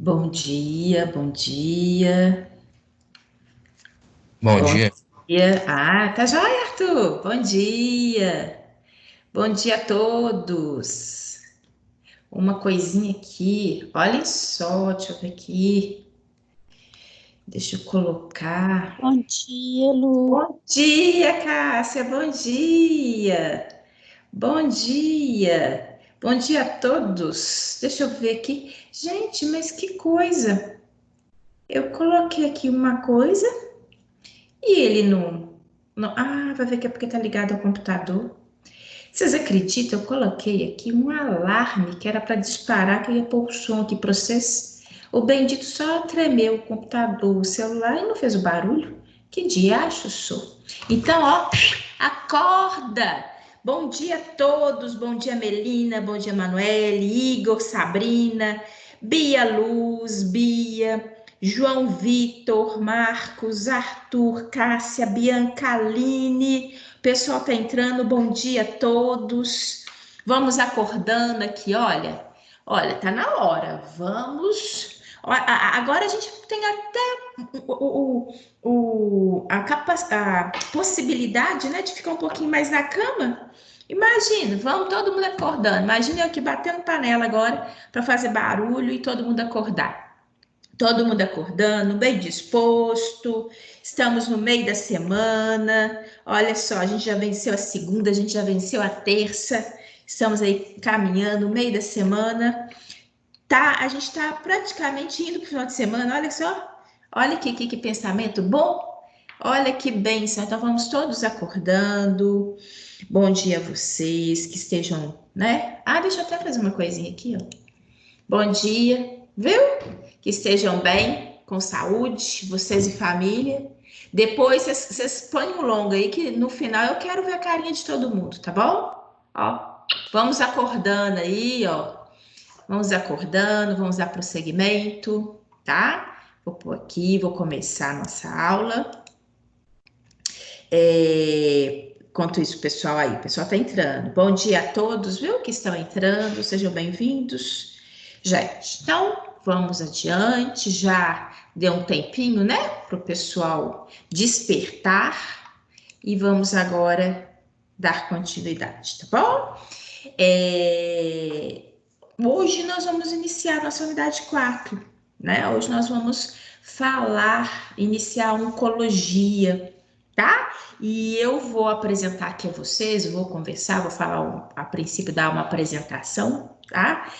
Bom dia, bom dia, Bom bom dia. dia. Ah, tá joia, Arthur? Bom dia, bom dia a todos. Uma coisinha aqui, olhem só, deixa eu ver aqui, deixa eu colocar. Bom dia, Lu. Bom dia, Cássia, bom dia, bom dia, bom dia a todos. Deixa eu ver aqui. Gente, mas que coisa! Eu coloquei aqui uma coisa. E ele não. Vai ver que é porque tá ligado ao computador. Vocês acreditam? Eu coloquei aqui um alarme que era para disparar, que eu ia pôr o som aqui para vocês. O bendito só tremeu o computador, o celular e não fez o barulho. Que diacho sou? Então, ó, acorda! Bom dia a todos, bom dia Melina, bom dia Manoel, Igor, Sabrina, Bia Luz, Bia, João Vitor, Marcos, Arthur, Cássia, Bianca, Aline. O pessoal tá entrando, bom dia a todos. Vamos acordando aqui, olha. Olha, tá na hora. Vamos. Agora a gente tem até a possibilidade, né, de ficar um pouquinho mais na cama. Imagina, vamos todo mundo acordando. Imagina eu aqui batendo panela agora para fazer barulho e todo mundo acordar. Todo mundo acordando, bem disposto. Estamos no meio da semana. Olha só, a gente já venceu a segunda, a gente já venceu a terça. Estamos aí caminhando no meio da semana. Tá, a gente está praticamente indo para o final de semana. Olha só, olha que pensamento bom. Olha que bênção. Então vamos todos acordando. Bom dia a vocês que estejam, né? Deixa eu até fazer uma coisinha aqui, ó. Bom dia, viu? Que estejam bem, com saúde, vocês e família. Depois vocês põem um longo aí que no final eu quero ver a carinha de todo mundo, tá bom? Ó, vamos acordando aí, ó. Vamos acordando, vamos dar prosseguimento, tá? Vou pôr aqui, vou começar a nossa aula. Enquanto isso, pessoal aí, o pessoal tá entrando. Bom dia a todos, viu? Que estão entrando, sejam bem-vindos. Gente, então vamos adiante. Já deu um tempinho, né, para o pessoal despertar e vamos agora dar continuidade, tá bom? Hoje nós vamos iniciar nossa unidade 4, né? Hoje nós vamos iniciar oncologia, tá? E eu vou apresentar aqui a vocês, eu vou conversar, vou falar, a princípio, dar uma apresentação, tá?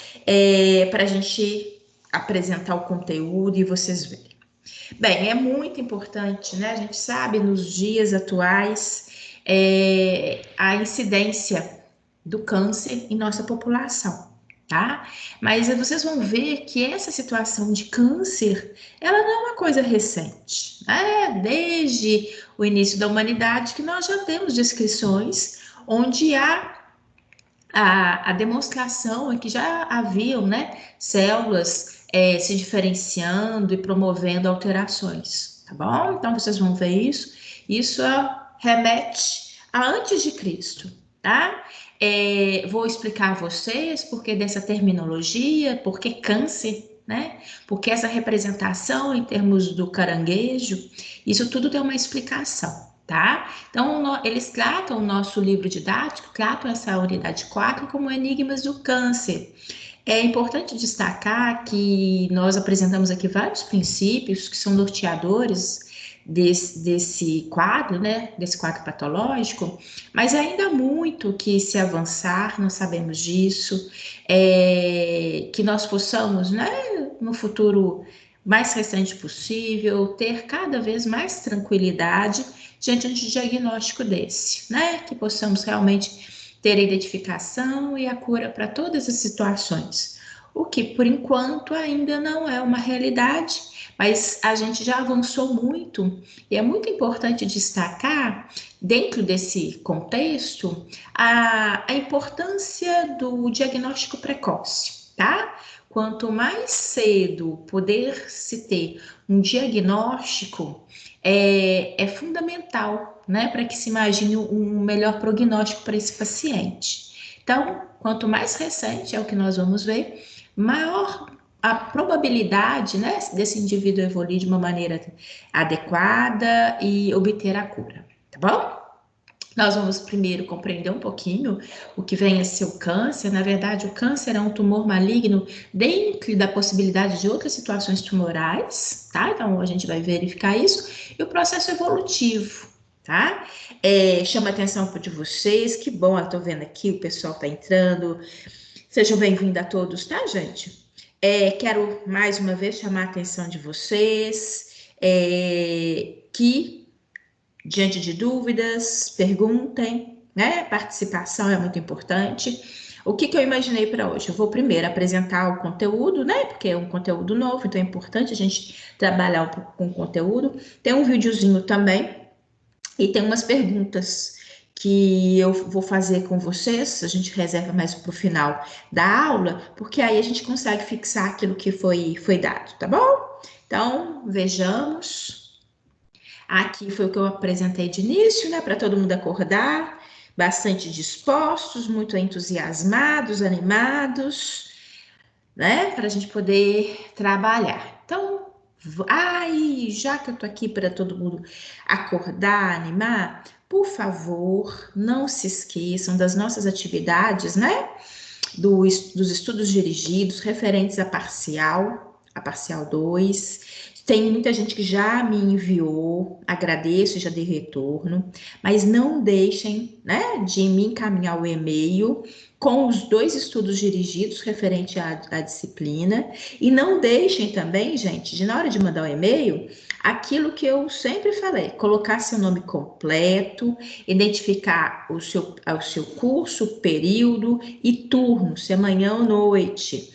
Para a gente apresentar o conteúdo e vocês verem. Bem, é muito importante, né? A gente sabe nos dias atuais a incidência do câncer em nossa população, tá? Mas vocês vão ver que essa situação de câncer, ela não é uma coisa recente, né? Desde o início da humanidade que nós já temos descrições onde há a demonstração é que já haviam, né, células se diferenciando e promovendo alterações, tá bom? Então vocês vão ver isso. Isso remete a antes de Cristo, tá? Vou explicar a vocês por que dessa terminologia, por que câncer, né? Porque essa representação em termos do caranguejo, isso tudo tem uma explicação, tá? Então, eles tratam o nosso livro didático, tratam essa unidade 4 como enigmas do câncer. É importante destacar que nós apresentamos aqui vários princípios que são norteadores desse quadro, né, desse quadro patológico, mas ainda há muito que se avançar, nós sabemos disso, que nós possamos, né, no futuro mais recente possível, ter cada vez mais tranquilidade diante de um diagnóstico desse, né, que possamos realmente ter a identificação e a cura para todas as situações. O que, por enquanto, ainda não é uma realidade, mas a gente já avançou muito e é muito importante destacar, dentro desse contexto, a importância do diagnóstico precoce, tá? Quanto mais cedo poder se ter um diagnóstico, é fundamental, né, para que se imagine um melhor prognóstico para esse paciente. Então, quanto mais recente é o que nós vamos ver, maior a probabilidade, né, desse indivíduo evoluir de uma maneira adequada e obter a cura, tá bom? Nós vamos primeiro compreender um pouquinho o que vem a ser o câncer. Na verdade, o câncer é um tumor maligno dentro da possibilidade de outras situações tumorais, tá? Então, a gente vai verificar isso. E o processo evolutivo, tá? Chama a atenção de vocês. Que bom, eu tô vendo aqui, o pessoal tá entrando. Sejam bem-vindos a todos, tá, gente? Quero mais uma vez chamar a atenção de vocês, que diante de dúvidas, perguntem, né? Participação é muito importante. O que eu imaginei para hoje? Eu vou primeiro apresentar o conteúdo, né? Porque é um conteúdo novo, então é importante a gente trabalhar um pouco com o conteúdo. Tem um videozinho também e tem umas perguntas que eu vou fazer com vocês. A gente reserva mais para o final da aula, porque aí a gente consegue fixar aquilo que foi dado, tá bom? Então, vejamos. Aqui foi o que eu apresentei de início, né? Para todo mundo acordar, bastante dispostos, muito entusiasmados, animados, né? Para a gente poder trabalhar. Então, já que eu tô aqui para todo mundo acordar, animar, por favor, não se esqueçam das nossas atividades, né? Dos estudos dirigidos referentes a parcial 2. Tem muita gente que já me enviou, agradeço e já dei retorno, mas não deixem, né, de me encaminhar o e-mail com os 2 estudos dirigidos referente à disciplina, e não deixem também, gente, de na hora de mandar o e-mail, aquilo que eu sempre falei, colocar seu nome completo, identificar o seu curso, período e turno, se é manhã ou noite.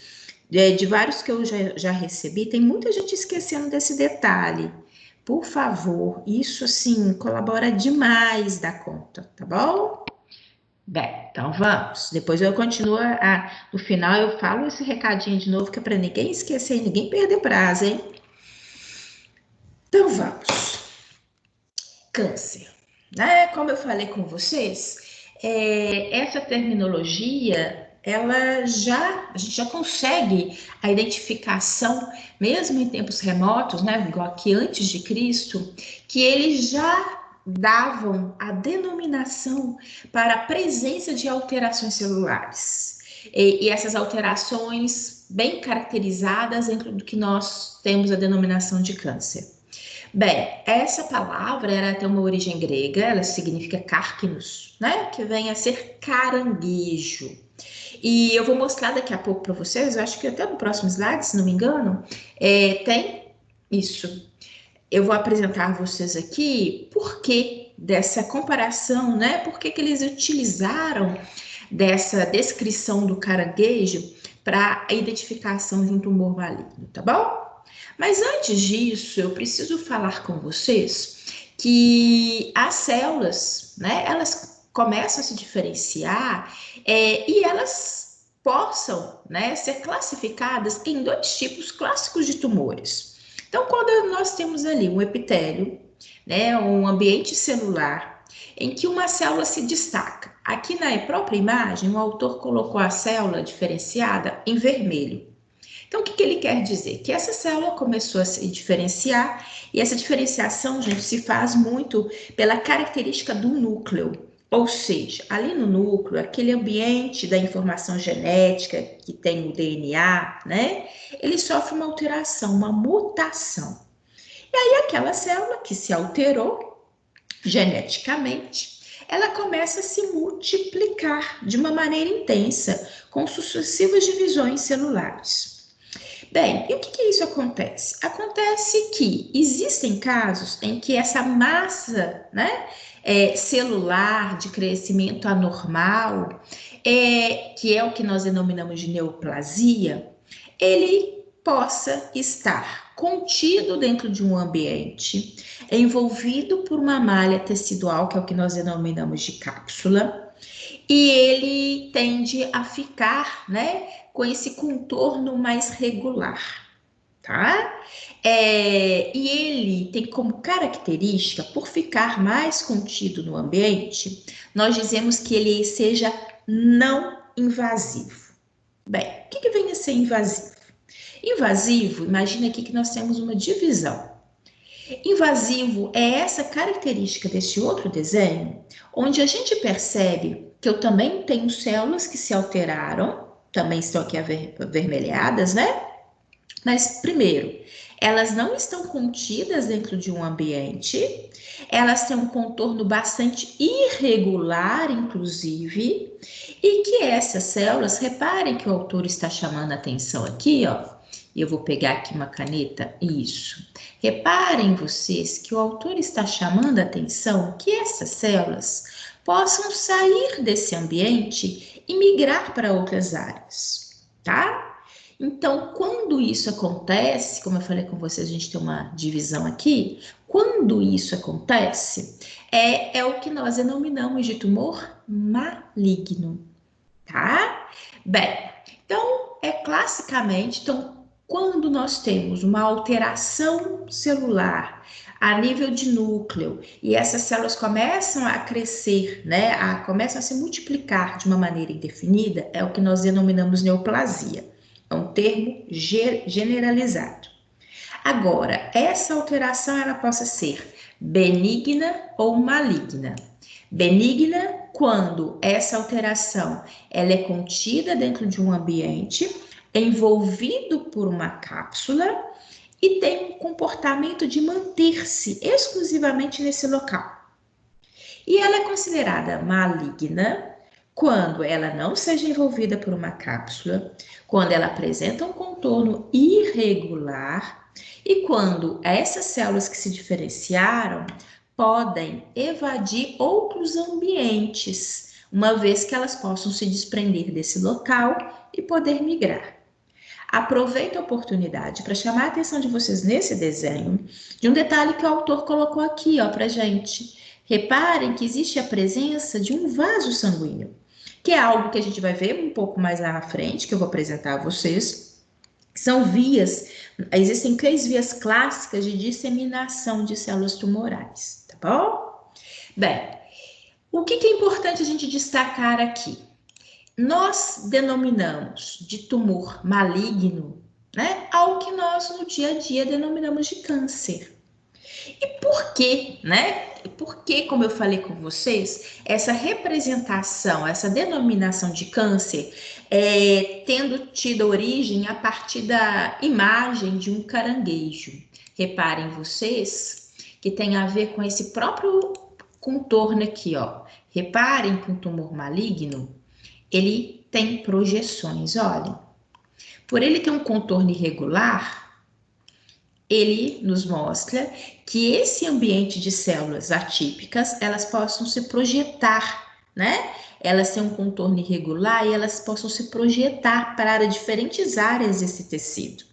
De vários que eu já recebi, tem muita gente esquecendo desse detalhe. Por favor, isso assim colabora demais da conta, tá bom? Bem, então vamos. Depois eu continuo, no final eu falo esse recadinho de novo, que é para ninguém esquecer e ninguém perder prazo, hein? Então vamos. Câncer, né? Como eu falei com vocês, essa terminologia, a gente já consegue a identificação, mesmo em tempos remotos, né? Igual aqui antes de Cristo, que eles já davam a denominação para a presença de alterações celulares. E essas alterações bem caracterizadas dentro do que nós temos a denominação de câncer. Bem, essa palavra era tem uma origem grega, ela significa carquinus, né? Que vem a ser caranguejo. E eu vou mostrar daqui a pouco para vocês, eu acho que até no próximo slide, se não me engano, tem isso. Eu vou apresentar a vocês aqui por que dessa comparação, né? Por que eles utilizaram dessa descrição do caranguejo para a identificação de um tumor maligno, tá bom? Mas antes disso, eu preciso falar com vocês que as células, né, elas começam a se diferenciar e elas possam, né, ser classificadas em 2 tipos clássicos de tumores. Então, quando nós temos ali um epitélio, né, um ambiente celular em que uma célula se destaca. Aqui na própria imagem, o autor colocou a célula diferenciada em vermelho. Então, o que ele quer dizer? Que essa célula começou a se diferenciar, e essa diferenciação, gente, se faz muito pela característica do núcleo. Ou seja, ali no núcleo, aquele ambiente da informação genética que tem o DNA, né? Ele sofre uma alteração, uma mutação. E aí, aquela célula que se alterou geneticamente, ela começa a se multiplicar de uma maneira intensa, com sucessivas divisões celulares. Bem, e o que isso acontece? Acontece que existem casos em que essa massa, né, celular de crescimento anormal, que é o que nós denominamos de neoplasia, ele possa estar contido dentro de um ambiente, envolvido por uma malha tecidual, que é o que nós denominamos de cápsula, e ele tende a ficar, né, com esse contorno mais regular, tá? E ele tem como característica, por ficar mais contido no ambiente, nós dizemos que ele seja não invasivo. Bem, o que vem a ser invasivo? Invasivo, imagina aqui que nós temos uma divisão. Invasivo é essa característica desse outro desenho, onde a gente percebe que eu também tenho células que se alteraram, também estão aqui avermelhadas, né? Mas, primeiro, elas não estão contidas dentro de um ambiente, elas têm um contorno bastante irregular, inclusive, e que essas células, reparem que o autor está chamando a atenção aqui, ó. Eu vou pegar aqui uma caneta, isso. Reparem vocês que o autor está chamando a atenção que essas células possam sair desse ambiente e migrar para outras áreas, tá? Então, quando isso acontece, como eu falei com vocês, a gente tem uma divisão aqui. Quando isso acontece, é o que nós denominamos de tumor maligno, tá? Bem, então, classicamente, então, quando nós temos uma alteração celular a nível de núcleo e essas células começam a crescer, né, começam a se multiplicar de uma maneira indefinida, é o que nós denominamos neoplasia. É um termo generalizado. Agora, essa alteração ela possa ser benigna ou maligna. Benigna quando essa alteração ela é contida dentro de um ambiente, envolvido por uma cápsula e tem um comportamento de manter-se exclusivamente nesse local. E ela é considerada maligna quando ela não seja envolvida por uma cápsula, quando ela apresenta um contorno irregular e quando essas células que se diferenciaram podem evadir outros ambientes, uma vez que elas possam se desprender desse local e poder migrar. Aproveito a oportunidade para chamar a atenção de vocês nesse desenho de um detalhe que o autor colocou aqui, ó, para gente. Reparem que existe a presença de um vaso sanguíneo, que é algo que a gente vai ver um pouco mais lá na frente, que eu vou apresentar a vocês. São vias, existem 3 vias clássicas de disseminação de células tumorais, tá bom? Bem, o que é importante a gente destacar aqui? Nós denominamos de tumor maligno, né, algo que nós no dia a dia denominamos de câncer. E por quê, né? Por que, como eu falei com vocês, essa representação, essa denominação de câncer tendo tido origem a partir da imagem de um caranguejo? Reparem vocês que tem a ver com esse próprio contorno aqui, ó. Reparem que um tumor maligno, ele tem projeções, olhem. Por ele ter um contorno irregular, ele nos mostra que esse ambiente de células atípicas, elas possam se projetar, né? Elas têm um contorno irregular e elas possam se projetar para diferentes áreas desse tecido.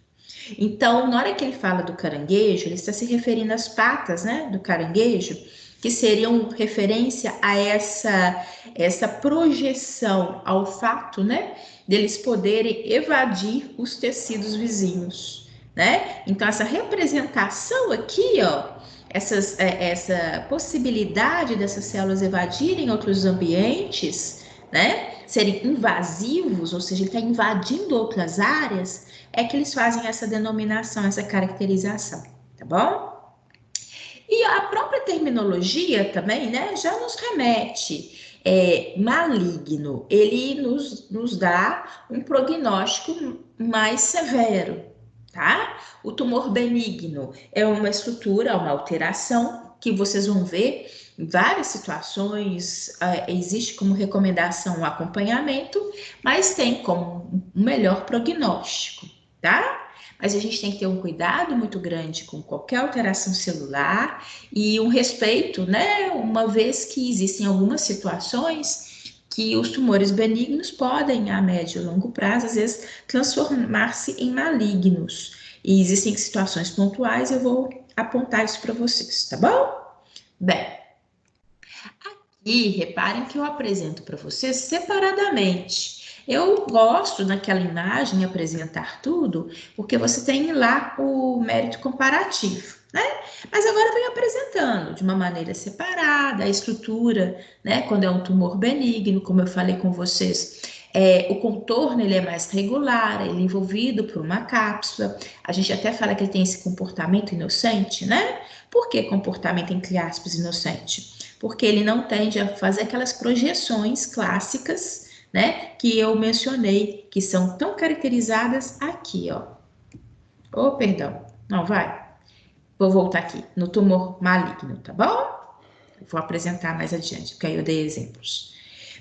Então, na hora que ele fala do caranguejo, ele está se referindo às patas, né, do caranguejo, que seriam referência a essa projeção, ao fato, né, deles poderem evadir os tecidos vizinhos, né? Então, essa representação aqui, ó, essa possibilidade dessas células evadirem outros ambientes, né, serem invasivos, ou seja, ele está invadindo outras áreas, é que eles fazem essa denominação, essa caracterização, tá bom? E a própria terminologia também, né, já nos remete. Maligno, ele nos dá um prognóstico mais severo, tá? O tumor benigno é uma estrutura, uma alteração que vocês vão ver em várias situações, existe como recomendação o acompanhamento, mas tem como um melhor prognóstico, tá? Mas a gente tem que ter um cuidado muito grande com qualquer alteração celular e um respeito, né? Uma vez que existem algumas situações que os tumores benignos podem, a médio e longo prazo, às vezes, transformar-se em malignos. E existem situações pontuais, eu vou apontar isso para vocês, tá bom? Bem, aqui, reparem que eu apresento para vocês separadamente. Eu gosto naquela imagem apresentar tudo, porque você tem lá o mérito comparativo, né? Mas agora eu venho apresentando de uma maneira separada a estrutura, né? Quando é um tumor benigno, como eu falei com vocês, O contorno ele é mais regular, ele é envolvido por uma cápsula. A gente até fala que ele tem esse comportamento inocente, né? Por que comportamento, entre aspas, inocente? Porque ele não tende a fazer aquelas projeções clássicas, né? Que eu mencionei, que são tão caracterizadas aqui, ó. Oh, perdão. Não, vai. Vou voltar aqui, no tumor maligno, tá bom? Vou apresentar mais adiante, porque aí eu dei exemplos.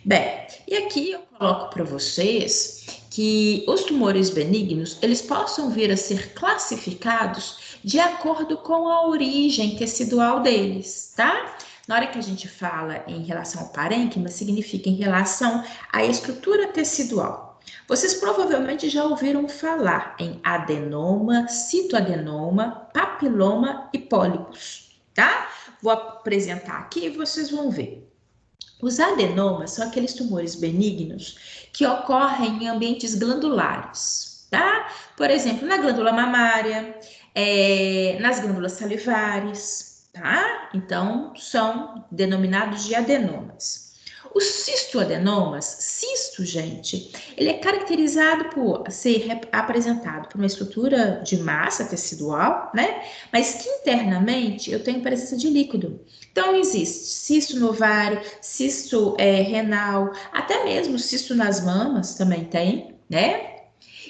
Bem, e aqui eu coloco para vocês que os tumores benignos, eles possam vir a ser classificados de acordo com a origem tecidual deles, tá? Na hora que a gente fala em relação ao parênquima, significa em relação à estrutura tecidual. Vocês provavelmente já ouviram falar em adenoma, citoadenoma, papiloma e pólipos, tá? Vou apresentar aqui e vocês vão ver. Os adenomas são aqueles tumores benignos que ocorrem em ambientes glandulares, tá? Por exemplo, na glândula mamária, nas glândulas salivares, tá? Então, são denominados de adenomas. Os cistoadenomas, cisto, gente, ele é caracterizado por ser apresentado por uma estrutura de massa tecidual, né? Mas que internamente eu tenho presença de líquido. Então, existe cisto no ovário, cisto renal, até mesmo cisto nas mamas também tem, né?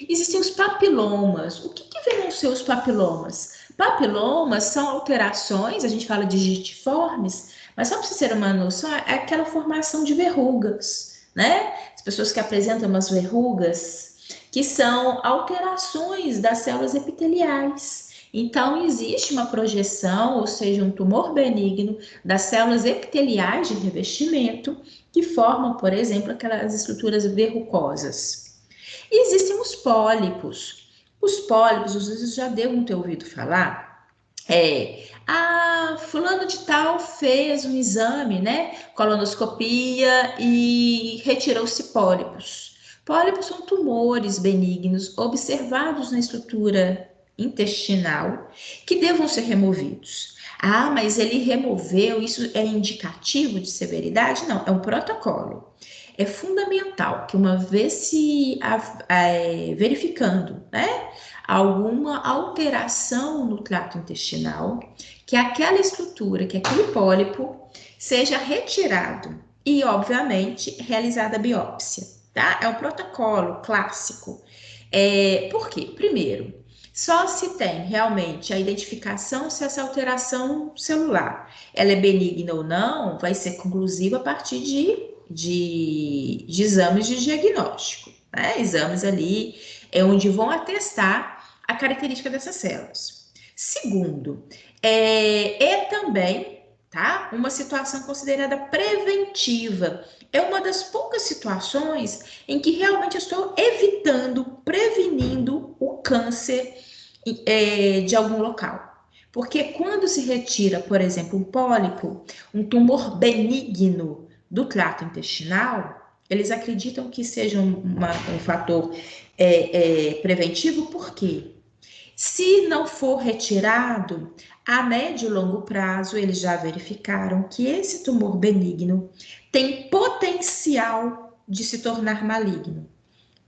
Existem os papilomas. O que vão ser os papilomas? Papilomas são alterações, a gente fala de digitiformes, mas só para você ter uma noção, é aquela formação de verrugas, né? As pessoas que apresentam umas verrugas, que são alterações das células epiteliais. Então, existe uma projeção, ou seja, um tumor benigno das células epiteliais de revestimento, que formam, por exemplo, aquelas estruturas verrucosas. E existem os pólipos. Os pólipos, às vezes já devam ter ouvido falar, fulano de tal fez um exame, né, colonoscopia e retirou-se pólipos. Pólipos são tumores benignos observados na estrutura intestinal que devam ser removidos. Ah, mas ele removeu, isso é indicativo de severidade? Não, é um protocolo. É fundamental que uma vez se verificando, né, alguma alteração no trato intestinal, que aquela estrutura, que aquele pólipo seja retirado e, obviamente, realizada a biópsia, tá? É um protocolo clássico. Por quê? Primeiro, só se tem realmente a identificação se essa alteração celular ela é benigna ou não, vai ser conclusiva a partir de exames de diagnóstico, né? Exames ali onde vão atestar a característica dessas células. Segundo, também, tá? Uma situação considerada preventiva. É uma das poucas situações em que realmente eu estou evitando, prevenindo o câncer de algum local. Porque quando se retira, por exemplo, um pólipo, um tumor benigno do trato intestinal, eles acreditam que seja um fator preventivo, por quê? Se não for retirado, a médio e longo prazo, eles já verificaram que esse tumor benigno tem potencial de se tornar maligno.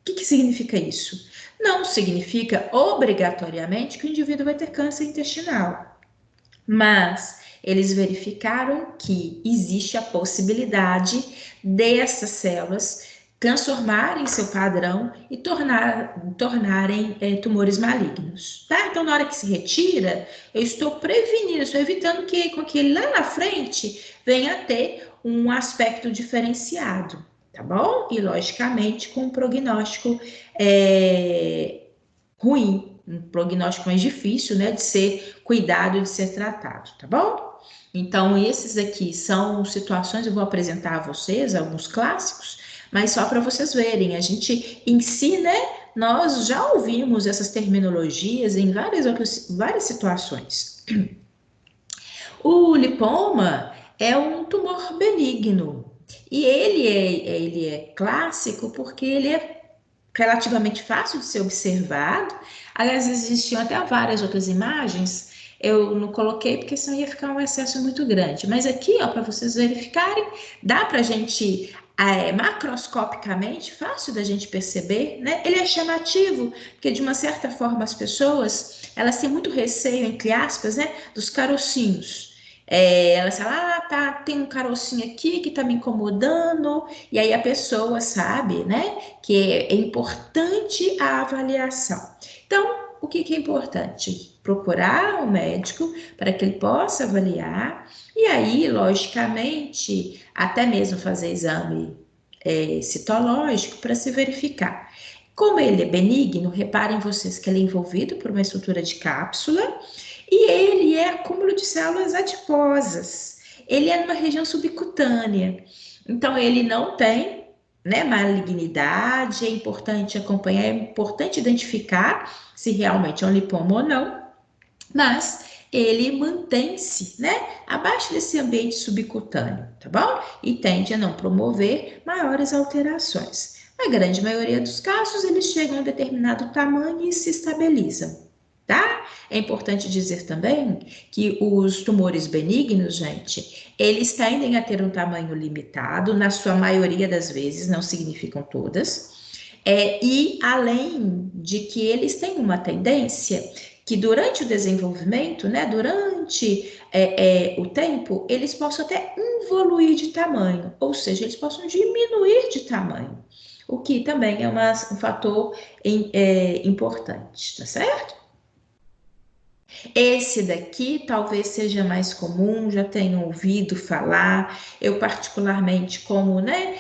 O que significa isso? Não significa obrigatoriamente que o indivíduo vai ter câncer intestinal, mas eles verificaram que existe a possibilidade dessas células transformarem seu padrão e tornarem tumores malignos, tá? Então, na hora que se retira, eu estou prevenindo, eu estou evitando que com que lá na frente venha a ter um aspecto diferenciado, tá bom? E, logicamente, com um prognóstico ruim, um prognóstico mais difícil, né, de ser cuidado e de ser tratado, tá bom? Então, esses aqui são situações, eu vou apresentar a vocês alguns clássicos, mas só para vocês verem, a gente em si, né, nós já ouvimos essas terminologias em várias situações. O lipoma é um tumor benigno e ele é clássico porque ele é relativamente fácil de ser observado. Aliás, existiam até várias outras imagens, eu não coloquei porque senão ia ficar um excesso muito grande. Mas aqui, ó, para vocês verificarem, dá para a gente macroscopicamente fácil da gente perceber, né? Ele é chamativo, porque de uma certa forma as pessoas, elas têm muito receio, entre aspas, né, dos carocinhos. Elas falam, tá, tem um carocinho aqui que tá me incomodando, e aí a pessoa sabe, né, que é importante a avaliação. Então, o que que é importante? Procurar um médico para que ele possa avaliar, e aí, logicamente, até mesmo fazer exame citológico para se verificar. Como ele é benigno, reparem vocês que ele é envolvido por uma estrutura de cápsula e ele é acúmulo de células adiposas. Ele é numa região subcutânea. Então, ele não tem, né, malignidade. É importante acompanhar, é importante identificar se realmente é um lipoma ou não, mas ele mantém-se, né, abaixo desse ambiente subcutâneo, tá bom? E tende a não promover maiores alterações. Na grande maioria dos casos, eles chegam a um determinado tamanho e se estabilizam, tá? É importante dizer também que os tumores benignos, gente, eles tendem a ter um tamanho limitado, na sua maioria das vezes, não significam todas, e além de que eles têm uma tendência que durante o desenvolvimento, né, durante o tempo, eles possam até evoluir de tamanho, ou seja, eles possam diminuir de tamanho, o que também é um fator importante, tá certo? Esse daqui talvez seja mais comum, já tenham ouvido falar. Eu, particularmente, como, né,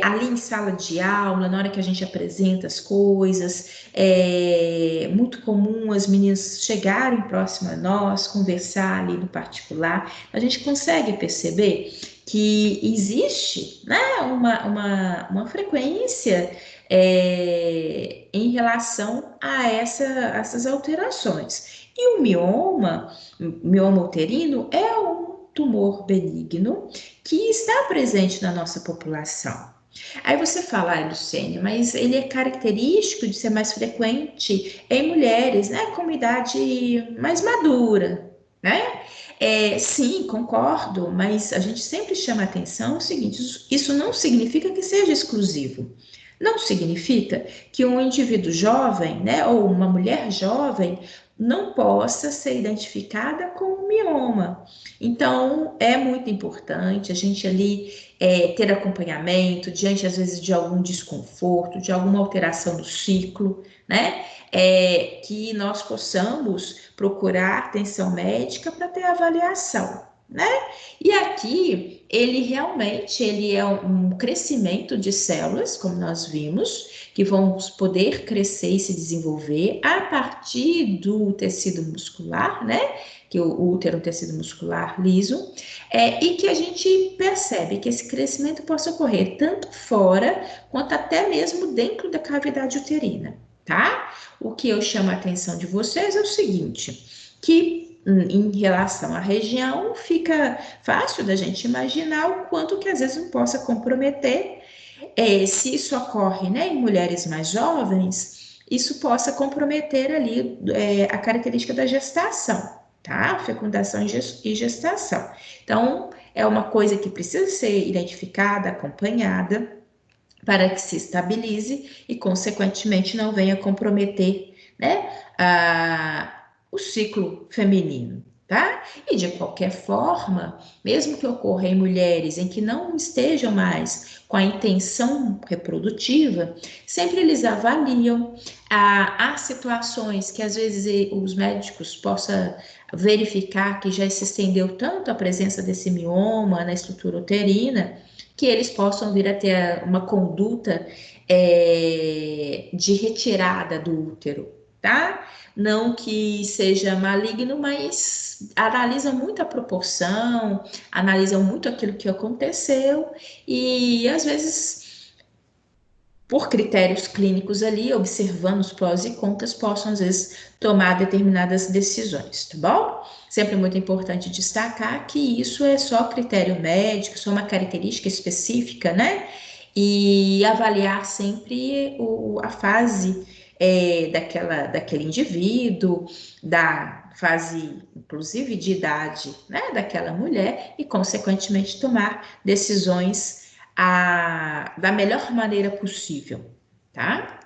ali em sala de aula, na hora que a gente apresenta as coisas, é muito comum as meninas chegarem próximo a nós, conversar ali no particular. A gente consegue perceber que existe, né, uma frequência em relação a essas alterações. E o mioma uterino, é um tumor benigno que está presente na nossa população. Aí você fala, Lucênia, mas ele é característico de ser mais frequente em mulheres, né, com uma idade mais madura, né? Sim, concordo, mas a gente sempre chama a atenção o seguinte: isso não significa que seja exclusivo. Não significa que um indivíduo jovem, né, ou uma mulher jovem, não possa ser identificada com o mioma. Então, é muito importante a gente ali ter acompanhamento diante, às vezes, de algum desconforto, de alguma alteração do ciclo, né? Que nós possamos procurar atenção médica para ter avaliação, né? E aqui, ele é um crescimento de células, como nós vimos, que vão poder crescer e se desenvolver a partir do tecido muscular, né? Que o útero é um tecido muscular liso, e que a gente percebe que esse crescimento possa ocorrer tanto fora quanto até mesmo dentro da cavidade uterina, tá? O que eu chamo a atenção de vocês é o seguinte, que em relação à região, fica fácil da gente imaginar o quanto que às vezes não possa comprometer. Se isso ocorre, né, em mulheres mais jovens, isso possa comprometer ali a característica da gestação, tá? Fecundação e gestação. Então, é uma coisa que precisa ser identificada, acompanhada, para que se estabilize e, consequentemente, não venha comprometer, né, o ciclo feminino, tá? E de qualquer forma, mesmo que ocorra em mulheres em que não estejam mais com a intenção reprodutiva, sempre eles avaliam. Há situações que às vezes os médicos possam verificar que já se estendeu tanto a presença desse mioma na estrutura uterina, que eles possam vir a ter uma conduta de retirada do útero, tá? Não que seja maligno, mas analisam muito a proporção, analisam muito aquilo que aconteceu e às vezes, por critérios clínicos ali, observando os prós e contras, possam às vezes tomar determinadas decisões, tá bom? Sempre muito importante destacar que isso é só critério médico, só uma característica específica, né? E avaliar sempre a fase daquele indivíduo, da fase, inclusive, de idade, né, daquela mulher, e, consequentemente, tomar decisões da melhor maneira possível, tá?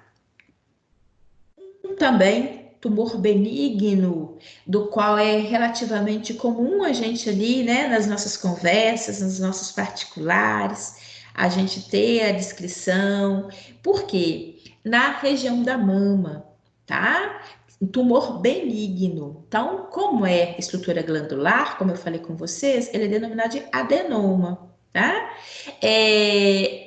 Também tumor benigno, do qual é relativamente comum a gente ali, né, nas nossas conversas, nos nossos particulares, a gente ter a descrição, porque na região da mama, tá? Um tumor benigno. Então, como é estrutura glandular, como eu falei com vocês, ele é denominado de adenoma, tá?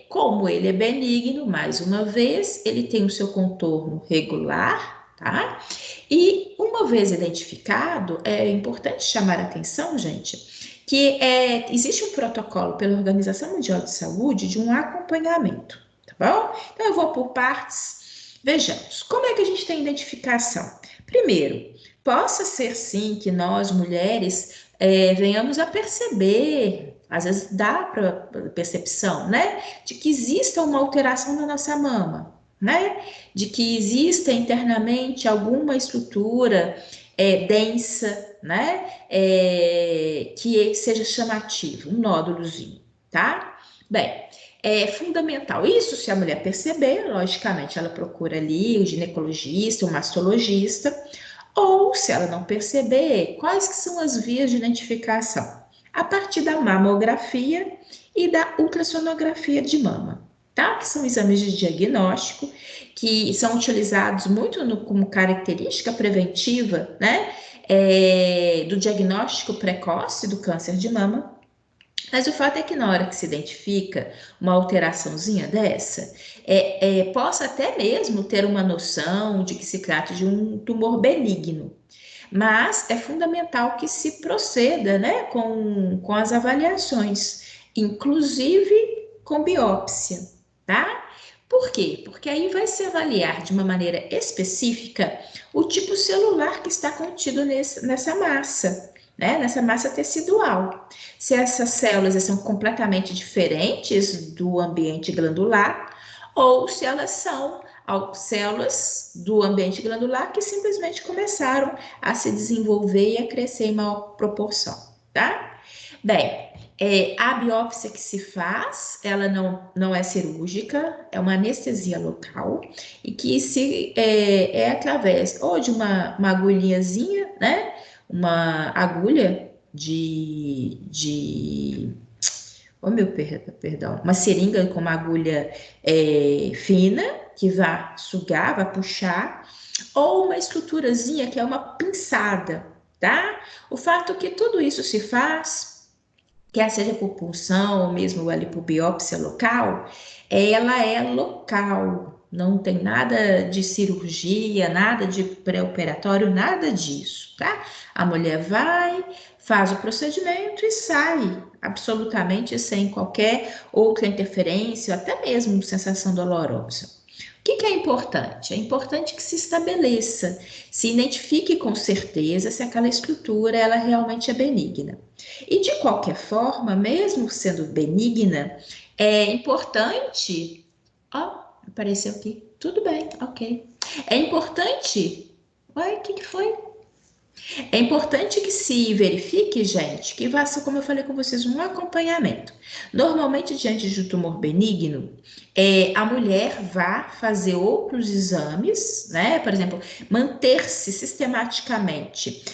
Como ele é benigno, mais uma vez, ele tem o seu contorno regular, tá? E uma vez identificado, é importante chamar a atenção, gente, que existe um protocolo pela Organização Mundial de Saúde de um acompanhamento, tá bom? Então eu vou por partes. Vejamos, como é que a gente tem identificação? Primeiro, possa ser sim que nós, mulheres, venhamos a perceber, às vezes dá para percepção, né, de que exista uma alteração na nossa mama, né, de que exista internamente alguma estrutura densa, né, que seja chamativo, um nódulozinho, tá? Bem, é fundamental isso, se a mulher perceber, logicamente ela procura ali o ginecologista, o mastologista, ou se ela não perceber, quais que são as vias de identificação? A partir da mamografia e da ultrassonografia de mama, tá? Que são exames de diagnóstico que são utilizados muito como característica preventiva, né? Do diagnóstico precoce do câncer de mama. Mas o fato é que na hora que se identifica uma alteraçãozinha dessa, possa até mesmo ter uma noção de que se trata de um tumor benigno. Mas é fundamental que se proceda, né, com as avaliações, inclusive com biópsia, tá? Por quê? Porque aí vai se avaliar de uma maneira específica o tipo celular que está contido nessa massa, né? Nessa massa tecidual. Se essas células são completamente diferentes do ambiente glandular, ou se elas são células do ambiente glandular que simplesmente começaram a se desenvolver e a crescer em maior proporção, tá? Bem, a biópsia que se faz, ela não é cirúrgica, é uma anestesia local e que é através ou de uma agulhinhazinha, né? Uma agulha oh meu perdão, uma seringa com uma agulha fina que vai sugar, vai puxar, ou uma estruturazinha que é uma pinçada, tá? O fato é que tudo isso se faz, quer seja por punção ou mesmo ali por biópsia local, ela é local, não tem nada de cirurgia, nada de pré-operatório, nada disso, tá? A mulher vai, faz o procedimento e sai, absolutamente sem qualquer outra interferência, até mesmo sensação dolorosa. O que é importante? É importante que se estabeleça, se identifique com certeza se aquela estrutura ela realmente é benigna. E de qualquer forma, mesmo sendo benigna, é importante. Ó, apareceu aqui. Tudo bem, ok. É importante. Ué, o que foi? É importante que se verifique, gente, que faça, como eu falei com vocês, um acompanhamento. Normalmente, diante de um tumor benigno, a mulher vai fazer outros exames, né? Por exemplo, manter-se sistematicamente.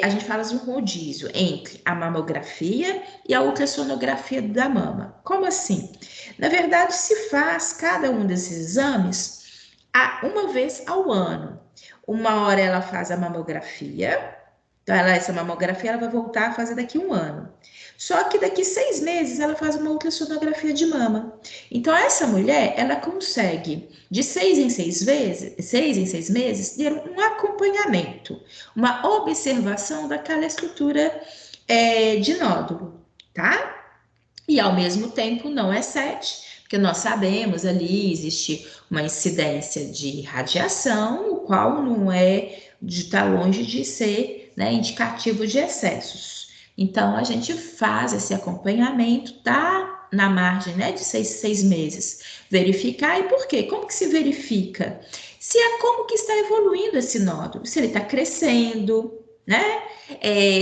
A gente fala de um rodízio entre a mamografia e a ultrassonografia da mama. Como assim? Na verdade, se faz cada um desses exames uma vez ao ano. Uma hora ela faz a mamografia, então essa mamografia ela vai voltar a fazer daqui a um ano. Só que daqui 6 meses ela faz uma ultrassonografia de mama. Então essa mulher ela consegue de 6 em 6 meses ter um acompanhamento, uma observação daquela estrutura de nódulo, tá? E ao mesmo tempo não excede, porque nós sabemos ali existe uma incidência de radiação, o qual não está longe de ser, né, indicativo de excessos. Então a gente faz esse acompanhamento, tá na margem, né, de 6 meses, verificar. E por quê? Como que se verifica? Se como que está evoluindo esse nódulo, se ele está crescendo, né?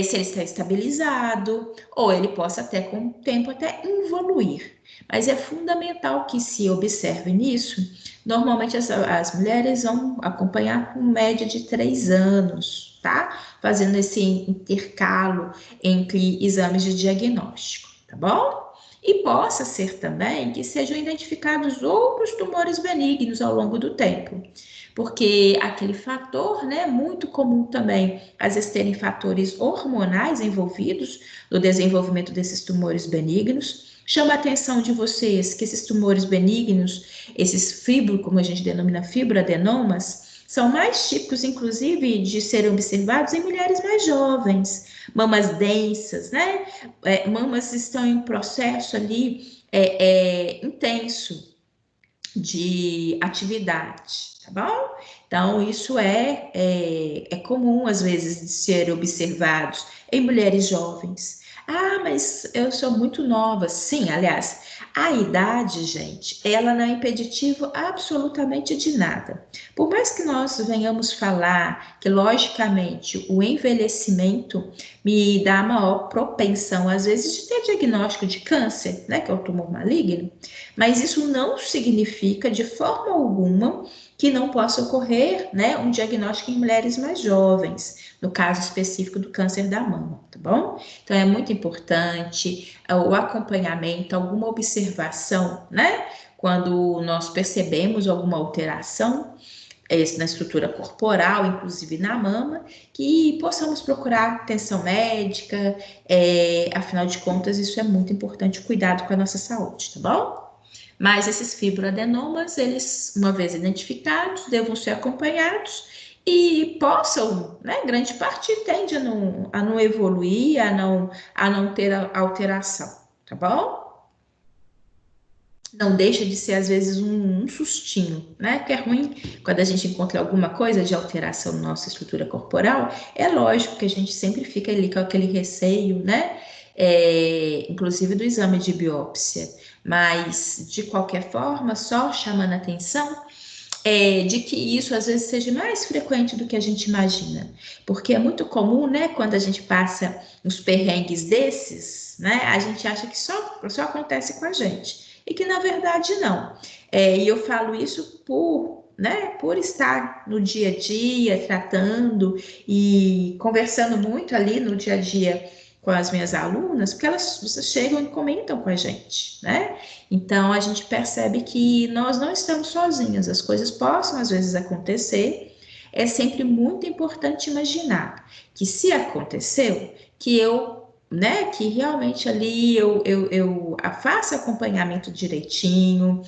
Se ele está estabilizado, ou ele possa até, com o tempo, até evoluir. Mas é fundamental que se observe nisso. Normalmente as mulheres vão acompanhar com média de 3 anos, tá? Fazendo esse intercalo entre exames de diagnóstico, tá bom? E possa ser também que sejam identificados outros tumores benignos ao longo do tempo, porque aquele fator, né, muito comum também, às vezes terem fatores hormonais envolvidos no desenvolvimento desses tumores benignos. Chama a atenção de vocês que esses tumores benignos, esses fibro, como a gente denomina fibroadenomas, são mais típicos, inclusive, de serem observados em mulheres mais jovens, mamas densas, né? Mamas estão em um processo ali intenso de atividade, tá bom? Então, isso é comum, às vezes, de ser observados em mulheres jovens. Ah, mas eu sou muito nova. Sim, aliás, a idade, gente, ela não é impeditivo absolutamente de nada. Por mais que nós venhamos falar que, logicamente, o envelhecimento me dá maior propensão, às vezes, de ter diagnóstico de câncer, né, que é o tumor maligno, mas isso não significa de forma alguma que não possa ocorrer, né, um diagnóstico em mulheres mais jovens, no caso específico do câncer da mama, tá bom? Então é muito importante o acompanhamento, alguma observação, né? Quando nós percebemos alguma alteração na estrutura corporal, inclusive na mama, que possamos procurar atenção médica, afinal de contas, isso é muito importante, o cuidado com a nossa saúde, tá bom? Mas esses fibroadenomas, eles, uma vez identificados, devam ser acompanhados e possam, né, grande parte tende a não evoluir, a não ter alteração, tá bom? Não deixa de ser, às vezes, um sustinho, né? Que é ruim quando a gente encontra alguma coisa de alteração na nossa estrutura corporal. É lógico que a gente sempre fica ali com aquele receio, né? Inclusive do exame de biópsia. Mas, de qualquer forma, só chamando a atenção de que isso às vezes seja mais frequente do que a gente imagina. Porque é muito comum, né? Quando a gente passa uns perrengues desses, né? A gente acha que só acontece com a gente e que na verdade não. E eu falo isso por estar no dia a dia, tratando e conversando muito ali no dia a dia com as minhas alunas, porque elas chegam e comentam com a gente, né? Então a gente percebe que nós não estamos sozinhos, as coisas possam às vezes acontecer. É sempre muito importante imaginar que se aconteceu, que eu, né, que realmente ali eu faça acompanhamento direitinho,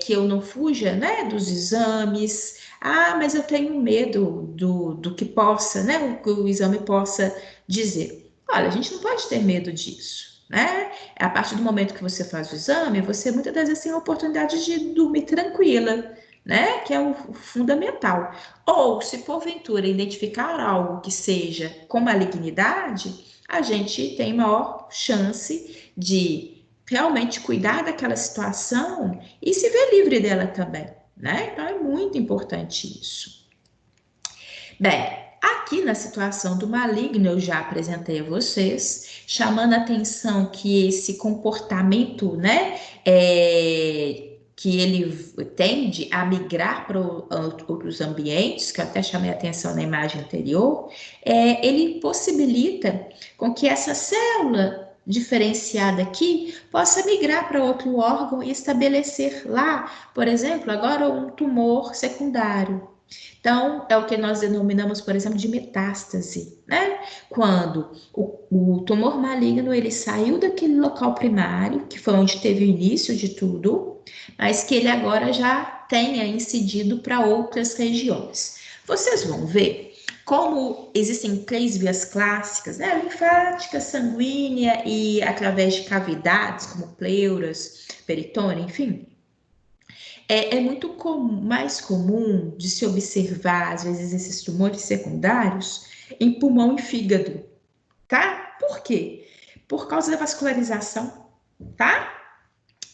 que eu não fuja, né, dos exames. Ah, mas eu tenho medo do que possa, né, o que o exame possa dizer. Olha, a gente não pode ter medo disso, né? A partir do momento que você faz o exame, você muitas das vezes tem a oportunidade de dormir tranquila, né? Que é o fundamental. Ou, se porventura identificar algo que seja com malignidade, a gente tem maior chance de realmente cuidar daquela situação e se ver livre dela também, né? Então é muito importante isso. Bem, aqui na situação do maligno, eu já apresentei a vocês, chamando a atenção que esse comportamento, né, que ele tende a migrar para outros ambientes, que eu até chamei a atenção na imagem anterior, ele possibilita com que essa célula diferenciada aqui possa migrar para outro órgão e estabelecer lá, por exemplo, agora um tumor secundário. Então, é o que nós denominamos, por exemplo, de metástase, né? Quando o tumor maligno ele saiu daquele local primário, que foi onde teve o início de tudo, mas que ele agora já tenha incidido para outras regiões. Vocês vão ver como existem 3 vias clássicas, né? Linfática, sanguínea e através de cavidades, como pleuras, peritônio, enfim. É muito mais comum de se observar, às vezes, esses tumores secundários em pulmão e fígado, tá? Por quê? Por causa da vascularização, tá?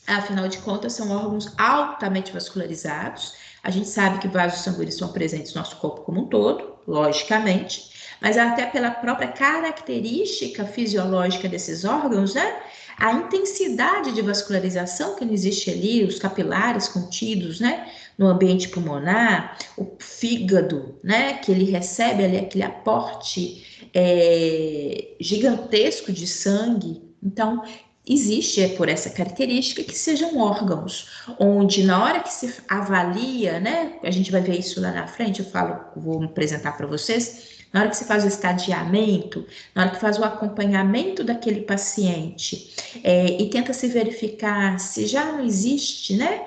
Afinal de contas, são órgãos altamente vascularizados. A gente sabe que vasos sanguíneos são presentes no nosso corpo como um todo, logicamente, mas até pela própria característica fisiológica desses órgãos, né? A intensidade de vascularização que não existe ali, os capilares contidos, né? No ambiente pulmonar, o fígado, né? Que ele recebe ali aquele aporte gigantesco de sangue. Então, existe por essa característica que sejam órgãos, onde na hora que se avalia, né? A gente vai ver isso lá na frente, vou apresentar para vocês. Na hora que se faz o estadiamento, na hora que faz o acompanhamento daquele paciente e tenta se verificar se já não existe, né,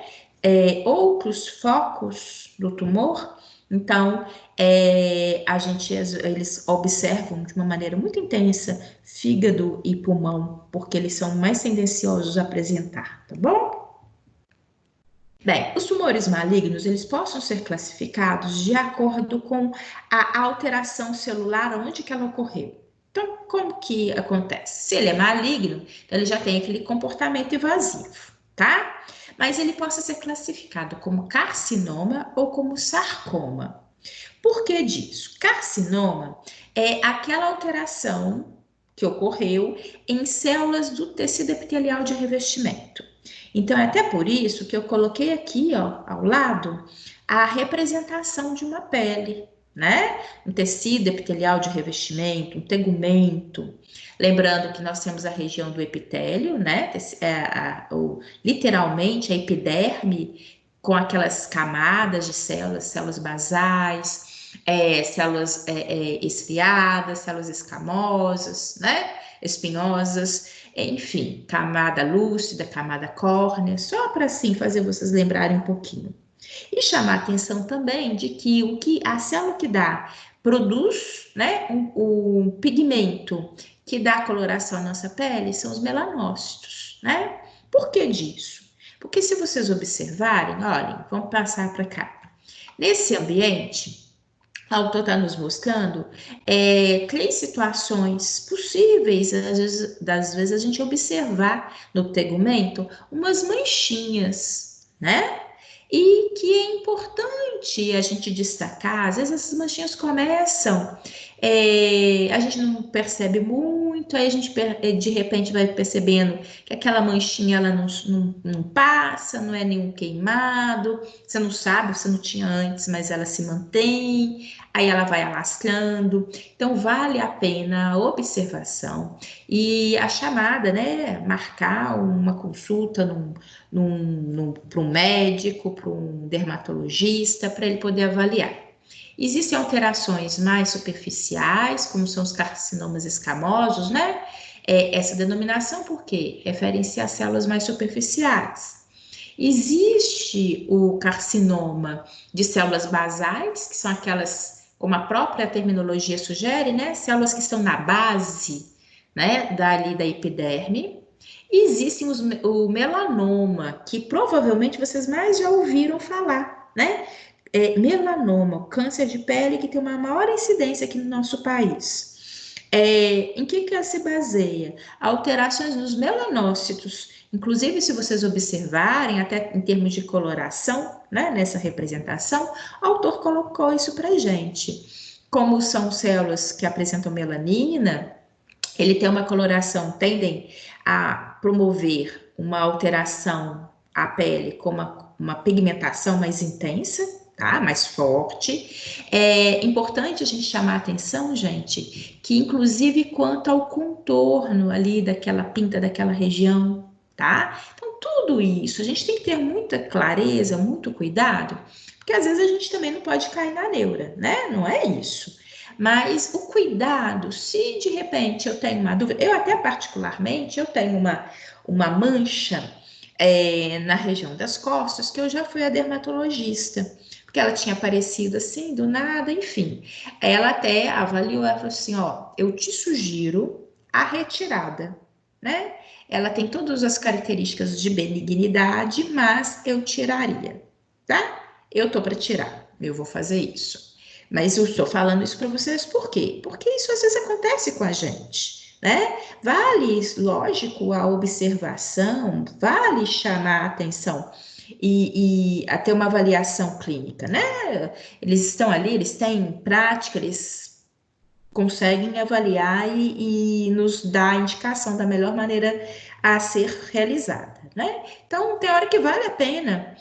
outros focos do tumor, então eles observam de uma maneira muito intensa fígado e pulmão, porque eles são mais tendenciosos a apresentar, tá bom? Bem, os tumores malignos, eles possam ser classificados de acordo com a alteração celular, onde que ela ocorreu. Então, como que acontece? Se ele é maligno, então ele já tem aquele comportamento invasivo, tá? Mas ele possa ser classificado como carcinoma ou como sarcoma. Por que disso? Carcinoma é aquela alteração que ocorreu em células do tecido epitelial de revestimento. Então, é até por isso que eu coloquei aqui, ó, ao lado, a representação de uma pele, né? Um tecido epitelial de revestimento, um tegumento. Lembrando que nós temos a região do epitélio, né? Literalmente a epiderme, com aquelas camadas de células, células basais, células estriadas, células escamosas, né? Espinhosas, enfim, camada lúcida, camada córnea, só para assim fazer vocês lembrarem um pouquinho. E chamar a atenção também de que a célula que produz, né, o pigmento que dá coloração à nossa pele são os melanócitos, né? Por que disso? Porque se vocês observarem, olhem, vamos passar para cá. Nesse ambiente, o autor está nos mostrando três situações possíveis, às vezes a gente observar no tegumento umas manchinhas, né? E que é importante a gente destacar, às vezes essas manchinhas começam, a gente não percebe muito, aí a gente de repente vai percebendo que aquela manchinha ela não passa, não é nenhum queimado, você não sabe, você não tinha antes, mas ela se mantém, aí ela vai alastrando. Então, vale a pena a observação e a chamada, né? Marcar uma consulta para um médico, para um dermatologista, para ele poder avaliar. Existem alterações mais superficiais, como são os carcinomas escamosos, né? Essa denominação, por quê? Refere-se a células mais superficiais. Existe o carcinoma de células basais, que são aquelas, como a própria terminologia sugere, né? Células que estão na base, né? Dali da epiderme. E existem o melanoma, que provavelmente vocês mais já ouviram falar, né? Melanoma, câncer de pele que tem uma maior incidência aqui no nosso país. Em que ela se baseia? Alterações nos melanócitos. Inclusive, se vocês observarem, até em termos de coloração, né, nessa representação, o autor colocou isso para gente. Como são células que apresentam melanina, ele tem uma coloração, tendem a promover uma alteração à pele com uma pigmentação mais intensa, tá? Mais forte. É importante a gente chamar a atenção, gente, que inclusive quanto ao contorno ali daquela pinta daquela região, tá? Então, tudo isso, a gente tem que ter muita clareza, muito cuidado, porque às vezes a gente também não pode cair na neura, né? Não é isso. Mas o cuidado, se de repente eu tenho uma dúvida, eu até particularmente, eu tenho uma mancha na região das costas, que eu já fui a dermatologista, porque ela tinha aparecido assim, do nada, enfim. Ela até avaliou, ela falou assim, ó, eu te sugiro a retirada, né? Ela tem todas as características de benignidade, mas eu tiraria, tá? Eu tô para tirar, eu vou fazer isso. Mas eu estou falando isso para vocês por quê? Porque isso às vezes acontece com a gente, né? Vale, lógico, a observação, vale chamar a atenção e até uma avaliação clínica, né? Eles estão ali, eles têm prática, eles conseguem avaliar e nos dar a indicação da melhor maneira a ser realizada, né? Então, tem hora que vale a pena.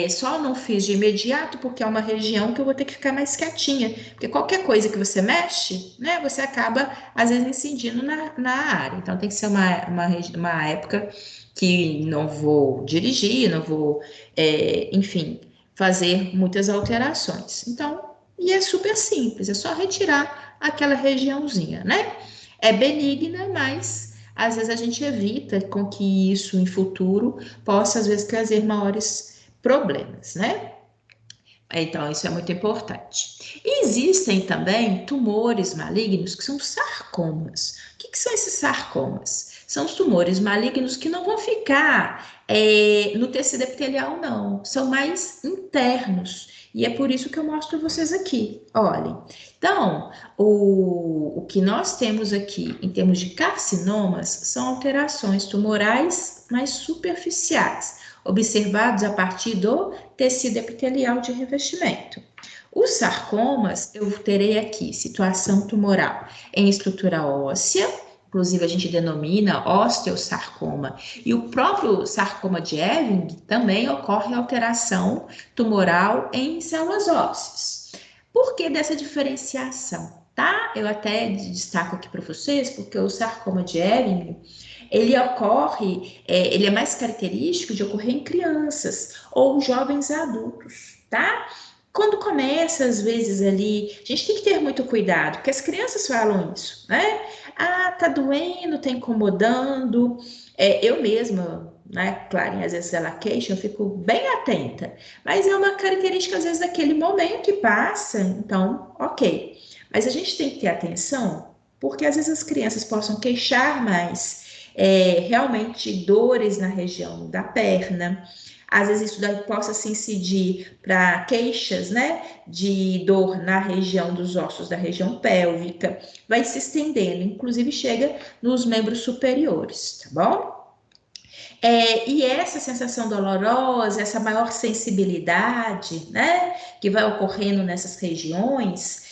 Só não fiz de imediato porque é uma região que eu vou ter que ficar mais quietinha, porque qualquer coisa que você mexe, né, você acaba às vezes incidindo na área. Então tem que ser uma época que não vou dirigir, não vou, enfim, fazer muitas alterações. Então, e é super simples, é só retirar aquela regiãozinha, né? É benigna, mas às vezes a gente evita com que isso em futuro possa às vezes trazer maiores problemas, né? Então, isso é muito importante. E existem também tumores malignos que são sarcomas. O que são esses sarcomas? São os tumores malignos que não vão ficar no tecido epitelial, não. São mais internos. E é por isso que eu mostro para vocês aqui. Olhem. Então, o que nós temos aqui em termos de carcinomas são alterações tumorais mais superficiais, observados a partir do tecido epitelial de revestimento. Os sarcomas, eu terei aqui situação tumoral em estrutura óssea, inclusive a gente denomina osteosarcoma, e o próprio sarcoma de Ewing também ocorre alteração tumoral em células ósseas. Por que dessa diferenciação? Tá? Eu até destaco aqui para vocês, porque o sarcoma de Ewing ele ocorre, ele é mais característico de ocorrer em crianças ou jovens adultos, tá? Quando começa, às vezes, ali, a gente tem que ter muito cuidado, porque as crianças falam isso, né? Ah, tá doendo, tá incomodando. Eu mesma, né? Claro, às vezes ela queixa, eu fico bem atenta, mas é uma característica, às vezes, daquele momento que passa, então, ok. Mas a gente tem que ter atenção, porque às vezes as crianças possam queixar mais realmente dores na região da perna. Às vezes isso daí possa se incidir para queixas, né, de dor na região dos ossos da região pélvica, vai se estendendo, inclusive chega nos membros superiores, tá bom? E essa sensação dolorosa, essa maior sensibilidade, né, que vai ocorrendo nessas regiões,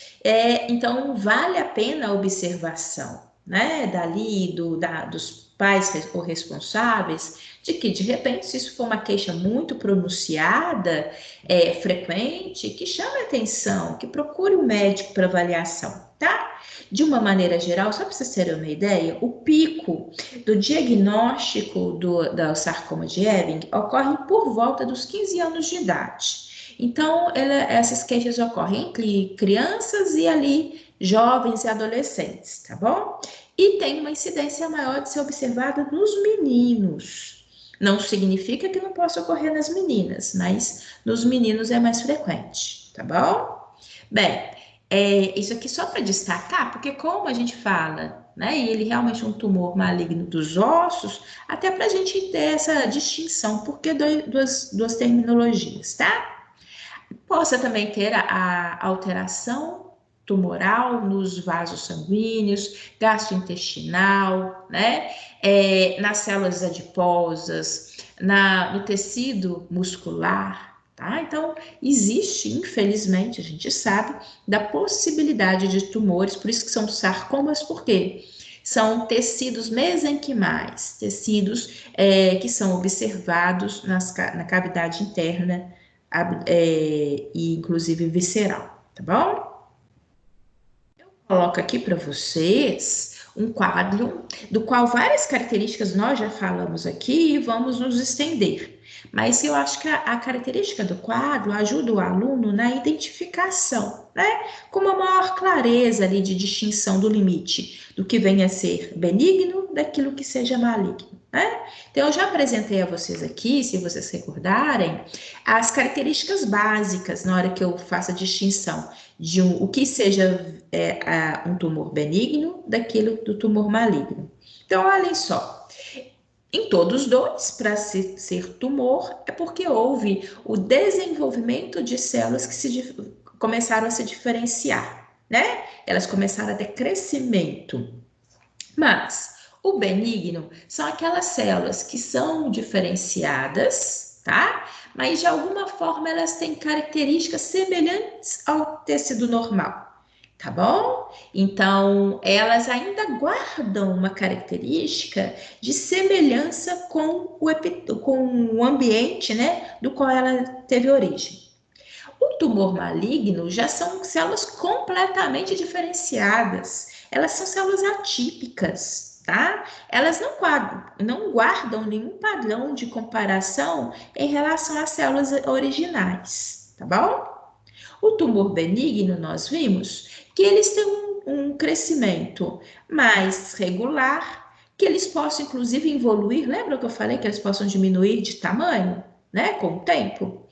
então vale a pena a observação, né, dos pais ou responsáveis, de que de repente, se isso for uma queixa muito pronunciada, frequente, que chame atenção, que procure um médico para avaliação, tá? De uma maneira geral, só para vocês terem uma ideia, o pico do diagnóstico do sarcoma de Ewing ocorre por volta dos 15 anos de idade. Então, essas queixas ocorrem entre crianças e ali jovens e adolescentes, tá bom? E tem uma incidência maior de ser observada nos meninos. Não significa que não possa ocorrer nas meninas, mas nos meninos é mais frequente, tá bom? Bem, isso aqui só para destacar, porque como a gente fala, né, e ele realmente é um tumor maligno dos ossos, até para a gente ter essa distinção, porque duas terminologias, tá? Possa também ter a alteração tumoral nos vasos sanguíneos, gastrointestinal, né? Nas células adiposas, no tecido muscular, tá? Então, existe, infelizmente, a gente sabe, da possibilidade de tumores, por isso que são sarcomas, por quê? São tecidos mesenquimais, tecidos que são observados na cavidade interna e inclusive visceral, tá bom? Coloco aqui para vocês um quadro do qual várias características nós já falamos aqui e vamos nos estender. Mas eu acho que a característica do quadro ajuda o aluno na identificação, né? Com uma maior clareza ali de distinção do limite do que venha a ser benigno daquilo que seja maligno, né? Então, eu já apresentei a vocês aqui, se vocês recordarem, as características básicas na hora que eu faço a distinção de o que seja um tumor benigno daquilo do tumor maligno. Então, olhem só, em todos dois, para ser tumor, é porque houve o desenvolvimento de células que começaram a se diferenciar, né? Elas começaram a ter crescimento. Mas o benigno são aquelas células que são diferenciadas, tá? Mas de alguma forma elas têm características semelhantes ao tecido normal. tá bom? Então, elas ainda guardam uma característica de semelhança com o ambiente, né, do qual ela teve origem. O tumor maligno já são células completamente diferenciadas. Elas são células atípicas, tá? Elas não guardam nenhum padrão de comparação em relação às células originais, tá bom? O tumor benigno, nós vimos que eles têm um crescimento mais regular, que eles possam, inclusive, evoluir. Lembra que eu falei que eles possam diminuir de tamanho, né, com o tempo?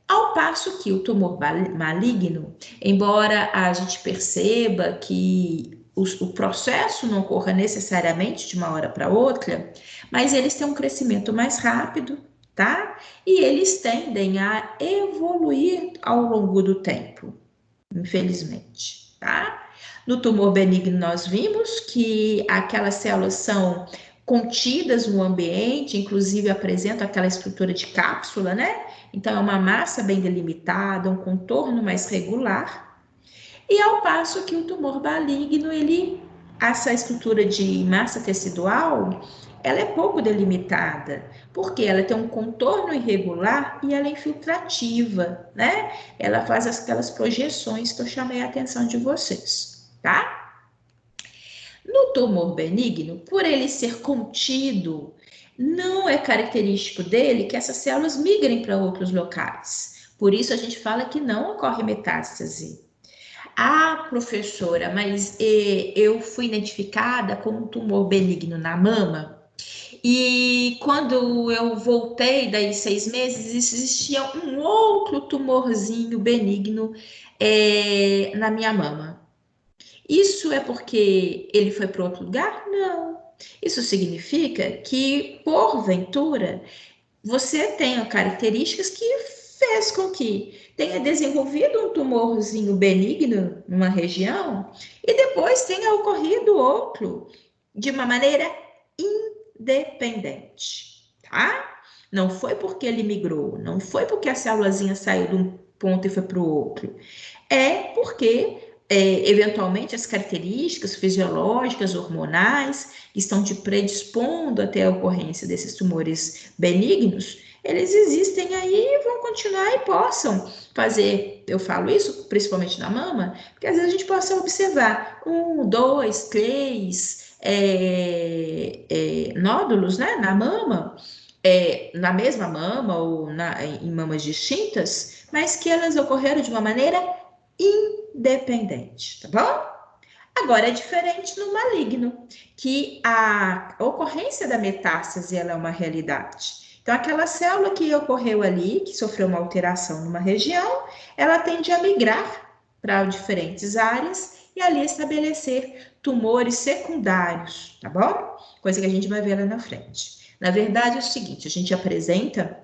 Ao passo que o tumor maligno, embora a gente perceba que o processo não ocorra necessariamente de uma hora para outra, mas eles têm um crescimento mais rápido, tá? E eles tendem a evoluir ao longo do tempo, infelizmente, tá? No tumor benigno, nós vimos que aquelas células são contidas no ambiente, inclusive apresentam aquela estrutura de cápsula, né? Então, é uma massa bem delimitada, um contorno mais regular. E ao passo que o tumor maligno, essa estrutura de massa tecidual, ela é pouco delimitada, porque ela tem um contorno irregular e ela é infiltrativa, né? Ela faz aquelas projeções que eu chamei a atenção de vocês, tá? No tumor benigno, por ele ser contido, não é característico dele que essas células migrem para outros locais. Por isso a gente fala que não ocorre metástase. Ah, professora, mas eu fui identificada com um tumor benigno na mama e quando eu voltei, daí 6 meses, existia um outro tumorzinho benigno na minha mama. Isso é porque ele foi para outro lugar? Não. Isso significa que, porventura, você tenha características que fez com que tenha desenvolvido um tumorzinho benigno numa região e depois tenha ocorrido outro de uma maneira independente, tá? Não foi porque ele migrou, não foi porque a célulazinha saiu de um ponto e foi para o outro. É porque eventualmente as características fisiológicas, hormonais, que estão te predispondo até a ocorrência desses tumores benignos, eles existem aí e vão continuar e possam fazer, eu falo isso principalmente na mama, porque às vezes a gente possa observar 1, 2, 3 nódulos, né, na mama, na mesma mama ou em mamas distintas, mas que elas ocorreram de uma maneira independente, tá bom? Agora é diferente no maligno, que a ocorrência da metástase ela é uma realidade. Então, aquela célula que ocorreu ali, que sofreu uma alteração numa região, ela tende a migrar para diferentes áreas e ali estabelecer tumores secundários, tá bom? Coisa que a gente vai ver lá na frente. Na verdade, é o seguinte: a gente apresenta,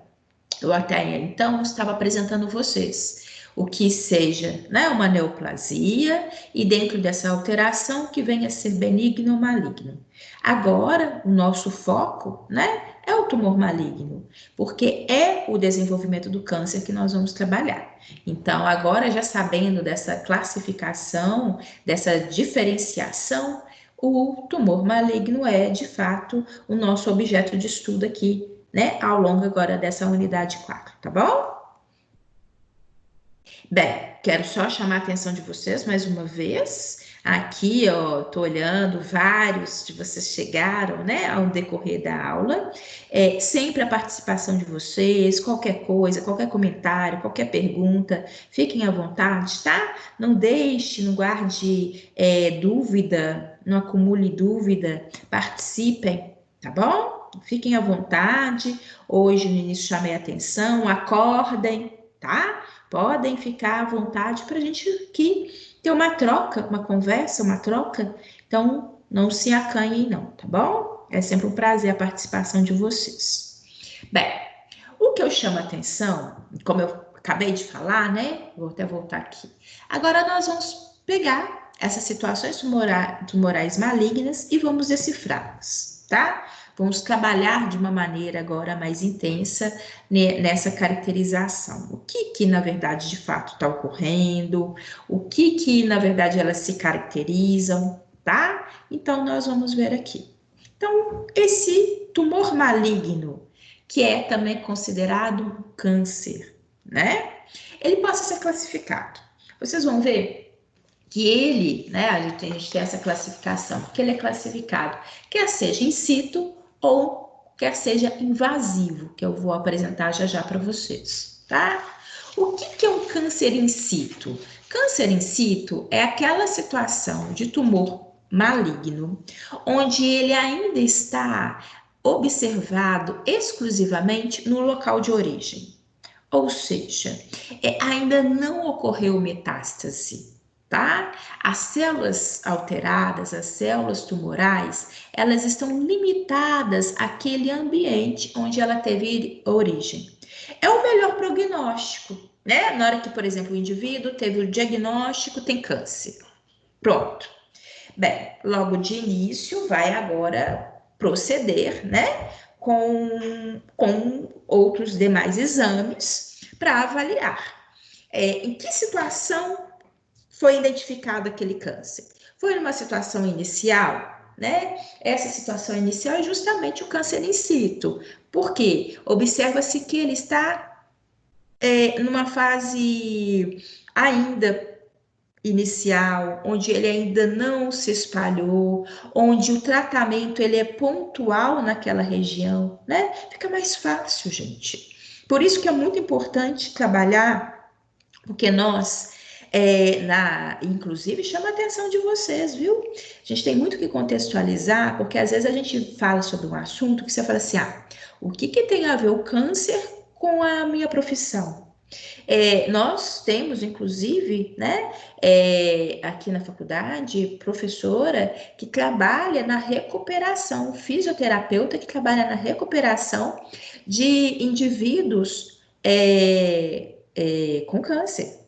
eu até então estava apresentando vocês o que seja, né, uma neoplasia e dentro dessa alteração que venha a ser benigno ou maligno. Agora, o nosso foco, né, é o tumor maligno, porque é o desenvolvimento do câncer que nós vamos trabalhar. Então, agora já sabendo dessa classificação, dessa diferenciação, o tumor maligno é, de fato, o nosso objeto de estudo aqui, né, ao longo agora dessa unidade 4, tá bom? Bem, quero só chamar a atenção de vocês mais uma vez. Aqui, ó, tô olhando, vários de vocês chegaram, né, ao decorrer da aula. Sempre a participação de vocês, qualquer coisa, qualquer comentário, qualquer pergunta, fiquem à vontade, tá? Não deixe, não guarde dúvida, não acumule dúvida, participem, tá bom? Fiquem à vontade. Hoje, no início, chamei a atenção, acordem, tá? Podem ficar à vontade para a gente aqui ter uma troca, uma conversa, uma troca. Então, não se acanhem, não, tá bom? É sempre um prazer a participação de vocês. Bem, o que eu chamo a atenção, como eu acabei de falar, né? Vou até voltar aqui. Agora nós vamos pegar essas situações tumorais malignas e vamos decifrá-las, tá? Vamos trabalhar de uma maneira agora mais intensa nessa caracterização. O que na verdade, de fato, está ocorrendo, o que na verdade, elas se caracterizam, tá? Então, nós vamos ver aqui. Então, esse tumor maligno, que é também considerado um câncer, né? Ele pode ser classificado. Vocês vão ver que ele, né, a gente tem essa classificação, que ele é classificado, quer seja in situ ou quer seja invasivo, que eu vou apresentar já já para vocês, tá? O que é um câncer in situ? Câncer in situ é aquela situação de tumor maligno, onde ele ainda está observado exclusivamente no local de origem. Ou seja, ainda não ocorreu metástase, tá? As células alteradas, as células tumorais, elas estão limitadas àquele ambiente onde ela teve origem. É o melhor prognóstico, né? Na hora que, por exemplo, o indivíduo teve o diagnóstico, tem câncer. Pronto. Bem, logo de início, vai agora proceder, né, com outros demais exames para avaliar em que situação foi identificado aquele câncer. Foi numa situação inicial, né? Essa situação inicial é justamente o câncer in situ. Por quê? Observa-se que ele está numa fase ainda inicial, onde ele ainda não se espalhou, onde o tratamento ele é pontual naquela região, né? Fica mais fácil, gente. Por isso que é muito importante trabalhar, porque nós, inclusive, chama a atenção de vocês, viu? A gente tem muito que contextualizar, porque às vezes a gente fala sobre um assunto que você fala assim, o que tem a ver o câncer com a minha profissão? Nós temos, inclusive, né, aqui na faculdade, professora que trabalha na recuperação, fisioterapeuta que trabalha na recuperação de indivíduos com câncer.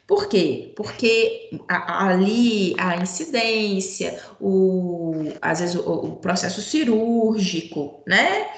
Por quê? Porque ali a incidência, às vezes o processo cirúrgico, né?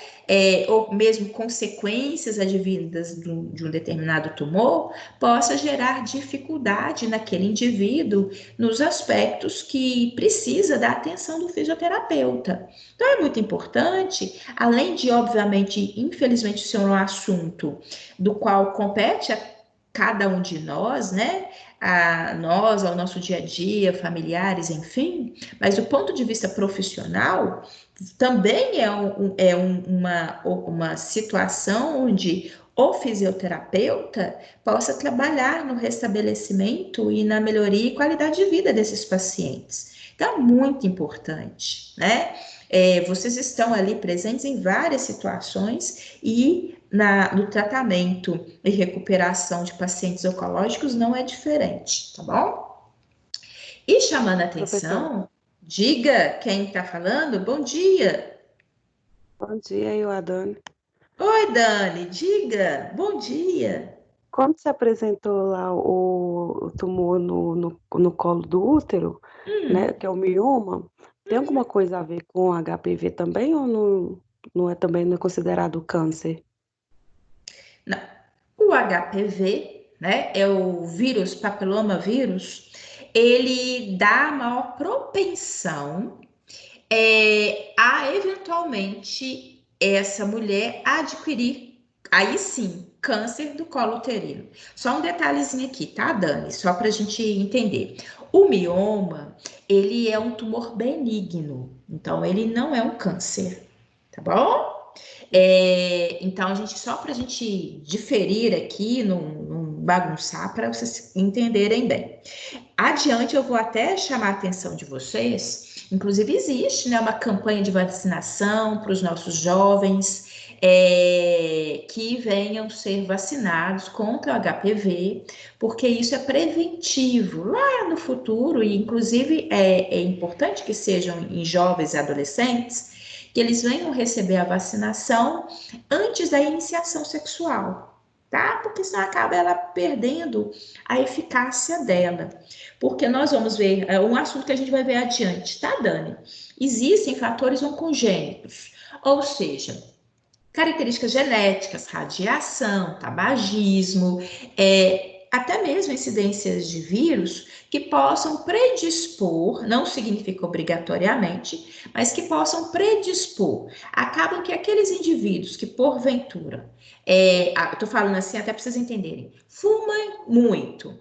Ou mesmo consequências advindas de um determinado tumor, possa gerar dificuldade naquele indivíduo nos aspectos que precisa da atenção do fisioterapeuta. Então é muito importante, além de, obviamente, infelizmente, ser um assunto do qual compete a cada um de nós, né? A nós, ao nosso dia a dia, familiares, enfim, mas do ponto de vista profissional, também uma situação onde o fisioterapeuta possa trabalhar no restabelecimento e na melhoria e qualidade de vida desses pacientes. Então, é muito importante, né? Vocês estão ali presentes em várias situações e no tratamento e recuperação de pacientes oncológicos não é diferente, tá bom? E chamando a Professor, atenção, diga quem está falando, bom dia. bom dia, eu, Adane. Oi, Dani, diga, bom dia. Quando se apresentou lá o tumor no colo do útero, né, Hum, que é o mioma, tem alguma coisa a ver com HPV também ou não é também não é considerado câncer? não. O HPV, né, é o vírus, papiloma vírus, ele dá maior propensão a eventualmente essa mulher adquirir, aí sim, câncer do colo uterino. Só um detalhezinho aqui, tá, Dani? Só para a gente entender. O mioma, ele é um tumor benigno, então ele não é um câncer, tá bom? Então, só para a gente diferir aqui, não bagunçar, para vocês entenderem bem. Adiante, eu vou até chamar a atenção de vocês. Inclusive, existe, né, uma campanha de vacinação para os nossos jovens que venham ser vacinados contra o HPV, porque isso é preventivo lá no futuro, e inclusive é importante que sejam em jovens e adolescentes, que eles venham receber a vacinação antes da iniciação sexual, tá? Porque senão acaba ela perdendo a eficácia dela. Porque nós vamos ver, um assunto que a gente vai ver adiante, tá, Dani? Existem fatores oncogênicos. Ou seja, características genéticas, radiação, tabagismo, até mesmo incidências de vírus que possam predispor, não significa obrigatoriamente, mas que possam predispor. Acabam que aqueles indivíduos que, porventura, estou falando assim até para vocês entenderem, fumam muito,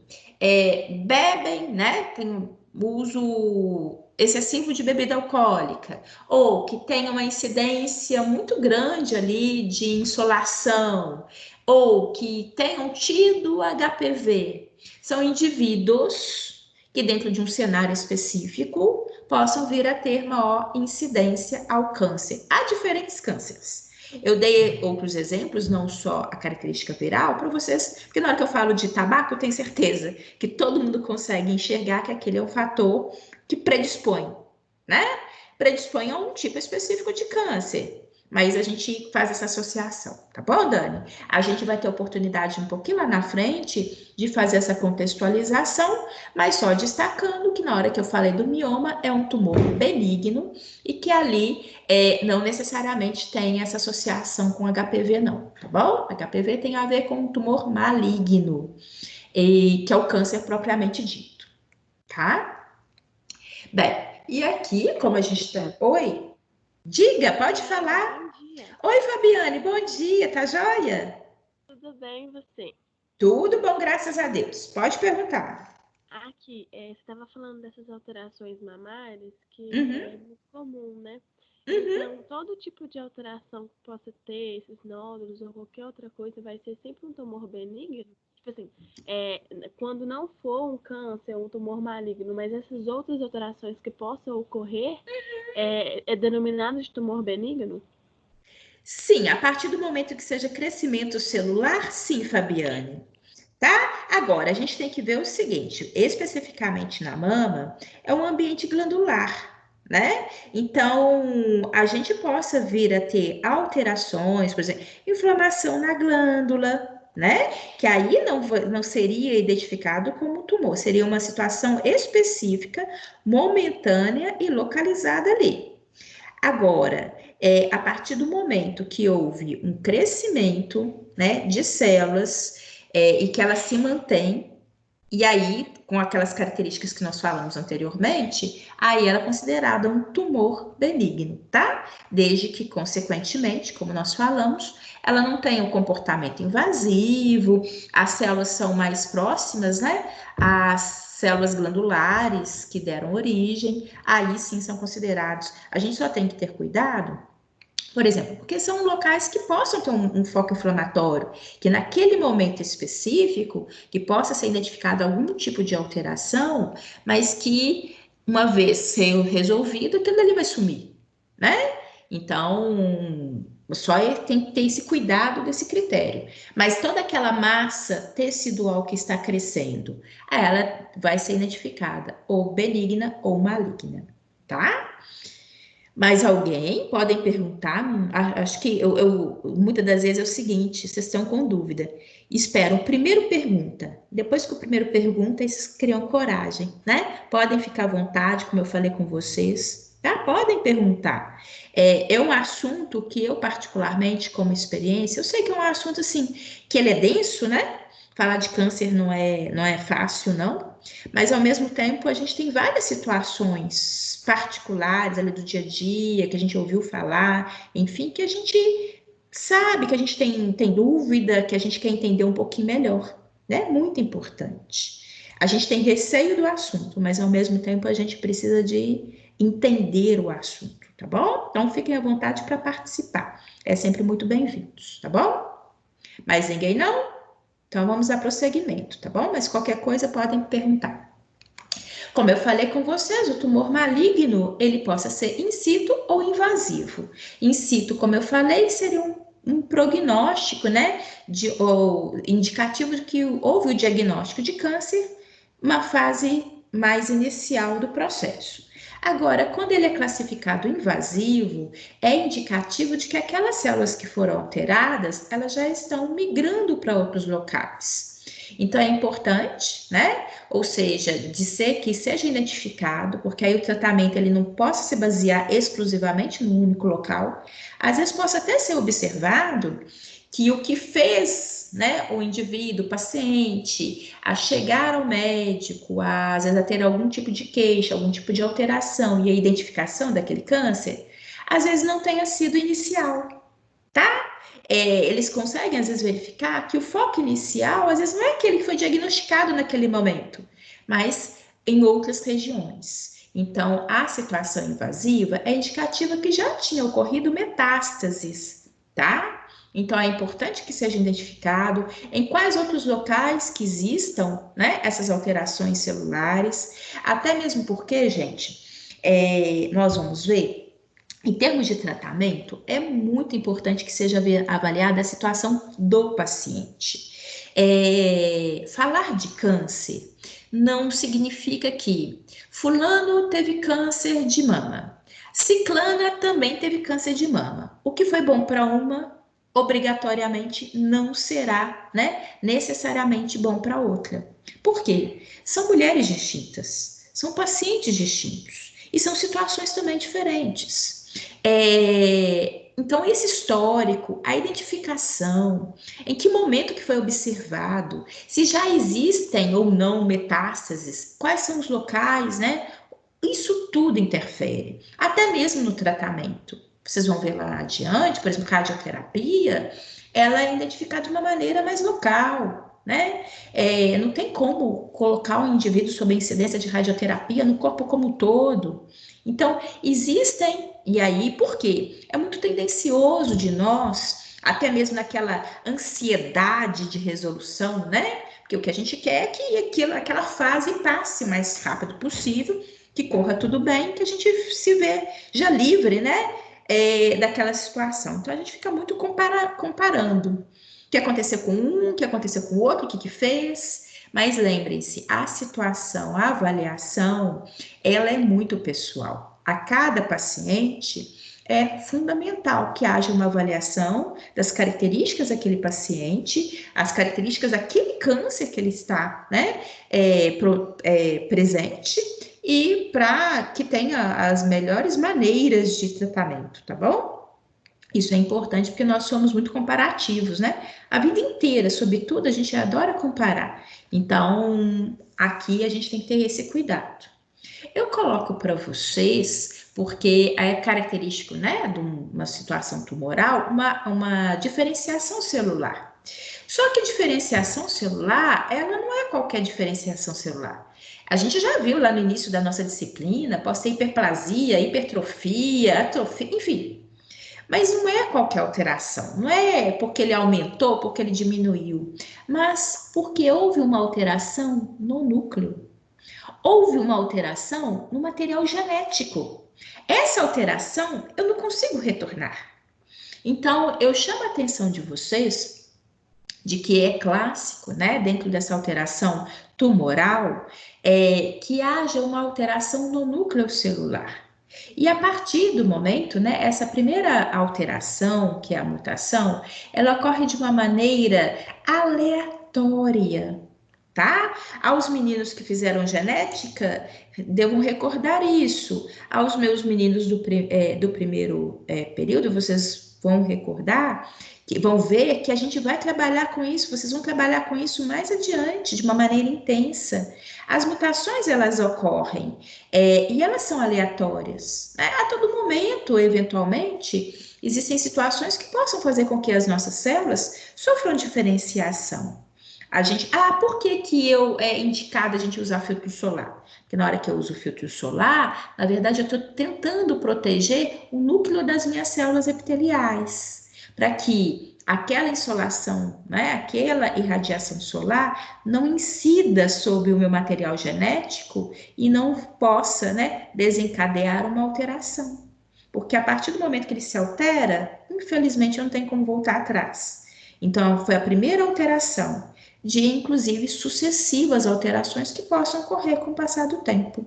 bebem, né? Tem uso excessivo de bebida alcoólica, ou que tem uma incidência muito grande ali de insolação, ou que tenham tido HPV, são indivíduos que, dentro de um cenário específico, possam vir a ter maior incidência ao câncer. Há diferentes cânceres. Eu dei outros exemplos, não só a característica viral, para vocês, porque na hora que eu falo de tabaco, eu tenho certeza que todo mundo consegue enxergar que aquele é um fator que predispõe, né? Predispõe a um tipo específico de câncer. Mas a gente faz essa associação, tá bom, Dani? A gente vai ter oportunidade um pouquinho lá na frente de fazer essa contextualização, mas só destacando que na hora que eu falei do mioma é um tumor benigno e que ali não necessariamente tem essa associação com HPV, não, tá bom? HPV tem a ver com um tumor maligno, que é o câncer propriamente dito, tá? Bem, e aqui, como a gente tá. Oi? Diga, pode falar. Bom dia. Oi, Fabiane, bom dia, tá joia? Tudo bem, você? Tudo bom, graças a Deus. Pode perguntar. Aqui, você estava falando dessas alterações mamárias, que é Uhum, muito comum, né? uhum. Então, todo tipo de alteração que possa ter, esses nódulos ou qualquer outra coisa, vai ser sempre um tumor benigno? Tipo assim, quando não for um câncer, um tumor maligno, mas essas outras alterações que possam ocorrer, é denominado de tumor benigno? Sim, a partir do momento que seja crescimento celular, sim, Fabiane. Tá? Agora, a gente tem que ver o seguinte, especificamente na mama, é um ambiente glandular, né? Então, a gente possa vir a ter alterações, por exemplo, inflamação na glândula, né? Que aí não seria identificado como tumor, seria uma situação específica, momentânea e localizada ali. Agora, a partir do momento que houve um crescimento, né, de células, e que elas se mantêm, e aí, com aquelas características que nós falamos anteriormente, aí ela é considerada um tumor benigno, tá? Desde que, consequentemente, como nós falamos, ela não tenha um comportamento invasivo, as células são mais próximas, né? Às células glandulares que deram origem, aí sim são considerados. A gente só tem que ter cuidado, por exemplo, porque são locais que possam ter um foco inflamatório, que naquele momento específico, que possa ser identificado algum tipo de alteração, mas que uma vez sendo resolvido, aquilo ali vai sumir, né? Então, só tem que ter esse cuidado desse critério. Mas toda aquela massa tecidual que está crescendo, ela vai ser identificada ou benigna ou maligna, tá? Mais alguém? Podem perguntar. Acho que muitas das vezes é o seguinte: vocês estão com dúvida. Esperam, primeiro pergunta. Depois que o primeiro pergunta, eles criam coragem, né? Podem ficar à vontade, como eu falei com vocês, tá? Podem perguntar. É um assunto que eu, particularmente, como experiência, eu sei que é um assunto assim, que ele é denso, né? Falar de câncer não é fácil, não. Mas, ao mesmo tempo, a gente tem várias situações particulares ali do dia a dia, que a gente ouviu falar, enfim, que a gente sabe, que a gente tem dúvida, que a gente quer entender um pouquinho melhor, né? Muito importante. A gente tem receio do assunto, mas, ao mesmo tempo, a gente precisa de entender o assunto, tá bom? Então, fiquem à vontade para participar. É sempre muito bem-vindos, tá bom? Mais ninguém não? Então, vamos a prosseguimento, tá bom? Mas qualquer coisa podem perguntar. Como eu falei com vocês, o tumor maligno, ele possa ser in situ ou invasivo. In situ, como eu falei, seria um prognóstico, né? Ou indicativo de que houve o diagnóstico de câncer, uma fase mais inicial do processo. Agora, quando ele é classificado invasivo, é indicativo de que aquelas células que foram alteradas, elas já estão migrando para outros locais. Então, é importante, né? Ou seja, que seja identificado, porque aí o tratamento ele não possa se basear exclusivamente num único local. Às vezes, possa até ser observado que o que fez, né, o indivíduo, o paciente, a chegar ao médico, às vezes a ter algum tipo de queixa, algum tipo de alteração e a identificação daquele câncer, às vezes não tenha sido inicial, tá? Eles conseguem, às vezes, verificar que o foco inicial, às vezes, não é aquele que foi diagnosticado naquele momento, mas em outras regiões. Então, a situação invasiva é indicativa que já tinha ocorrido metástases, tá? Então, é importante que seja identificado em quais outros locais que existam, né, essas alterações celulares, até mesmo porque, gente, nós vamos ver em termos de tratamento, é muito importante que seja avaliada a situação do paciente. Falar de câncer não significa que fulano teve câncer de mama, ciclana também teve câncer de mama. O que foi bom para uma, obrigatoriamente não será, né, necessariamente bom para outra. Por quê? São mulheres distintas, são pacientes distintos e são situações também diferentes. Então, esse histórico, a identificação, em que momento que foi observado, se já existem ou não metástases, quais são os locais, né? Isso tudo interfere, até mesmo no tratamento. Vocês vão ver lá adiante, por exemplo, radioterapia, ela é identificada de uma maneira mais local, né? Não tem como colocar um indivíduo sob a incidência de radioterapia no corpo como um todo. Então, existem, e aí por quê? É muito tendencioso de nós, até mesmo naquela ansiedade de resolução, né? Porque o que a gente quer é que aquela fase passe o mais rápido possível, que corra tudo bem, que a gente se vê já livre, né? Daquela situação. Então, a gente fica muito comparando o que aconteceu com um, o que aconteceu com o outro, o que fez. Mas lembrem-se, a situação, a avaliação, ela é muito pessoal. A cada paciente é fundamental que haja uma avaliação das características daquele paciente, as características daquele câncer que ele está, né, presente, e para que tenha as melhores maneiras de tratamento, tá bom? Isso é importante porque nós somos muito comparativos, né? A vida inteira, sobretudo, a gente adora comparar. Então, aqui a gente tem que ter esse cuidado. Eu coloco para vocês, porque é característico, né, de uma situação tumoral, uma diferenciação celular. Só que a diferenciação celular, ela não é qualquer diferenciação celular. A gente já viu lá no início da nossa disciplina, pode ter hiperplasia, hipertrofia, atrofia, enfim. Mas não é qualquer alteração, não é porque ele aumentou, porque ele diminuiu, mas porque houve uma alteração no núcleo. Houve uma alteração no material genético. Essa alteração eu não consigo retornar. Então, eu chamo a atenção de vocês de que é clássico, né, dentro dessa alteração tumoral, que haja uma alteração no núcleo celular. E a partir do momento, né, essa primeira alteração, que é a mutação, ela ocorre de uma maneira aleatória, tá? Aos meninos que fizeram genética, devam recordar isso. Aos meus meninos do primeiro período, vocês vão recordar, que vão ver que a gente vai trabalhar com isso, vocês vão trabalhar com isso mais adiante, de uma maneira intensa. As mutações, elas ocorrem, e elas são aleatórias, né? A todo momento, eventualmente, existem situações que possam fazer com que as nossas células sofram diferenciação. Por que é indicado a gente usar filtro solar? Porque na hora que eu uso filtro solar, na verdade eu estou tentando proteger o núcleo das minhas células epiteliais, para que aquela insolação, né, aquela irradiação solar não incida sobre o meu material genético e não possa, né, desencadear uma alteração. Porque a partir do momento que ele se altera, infelizmente eu não tenho como voltar atrás. Então, foi a primeira alteração de, inclusive, sucessivas alterações que possam ocorrer com o passar do tempo,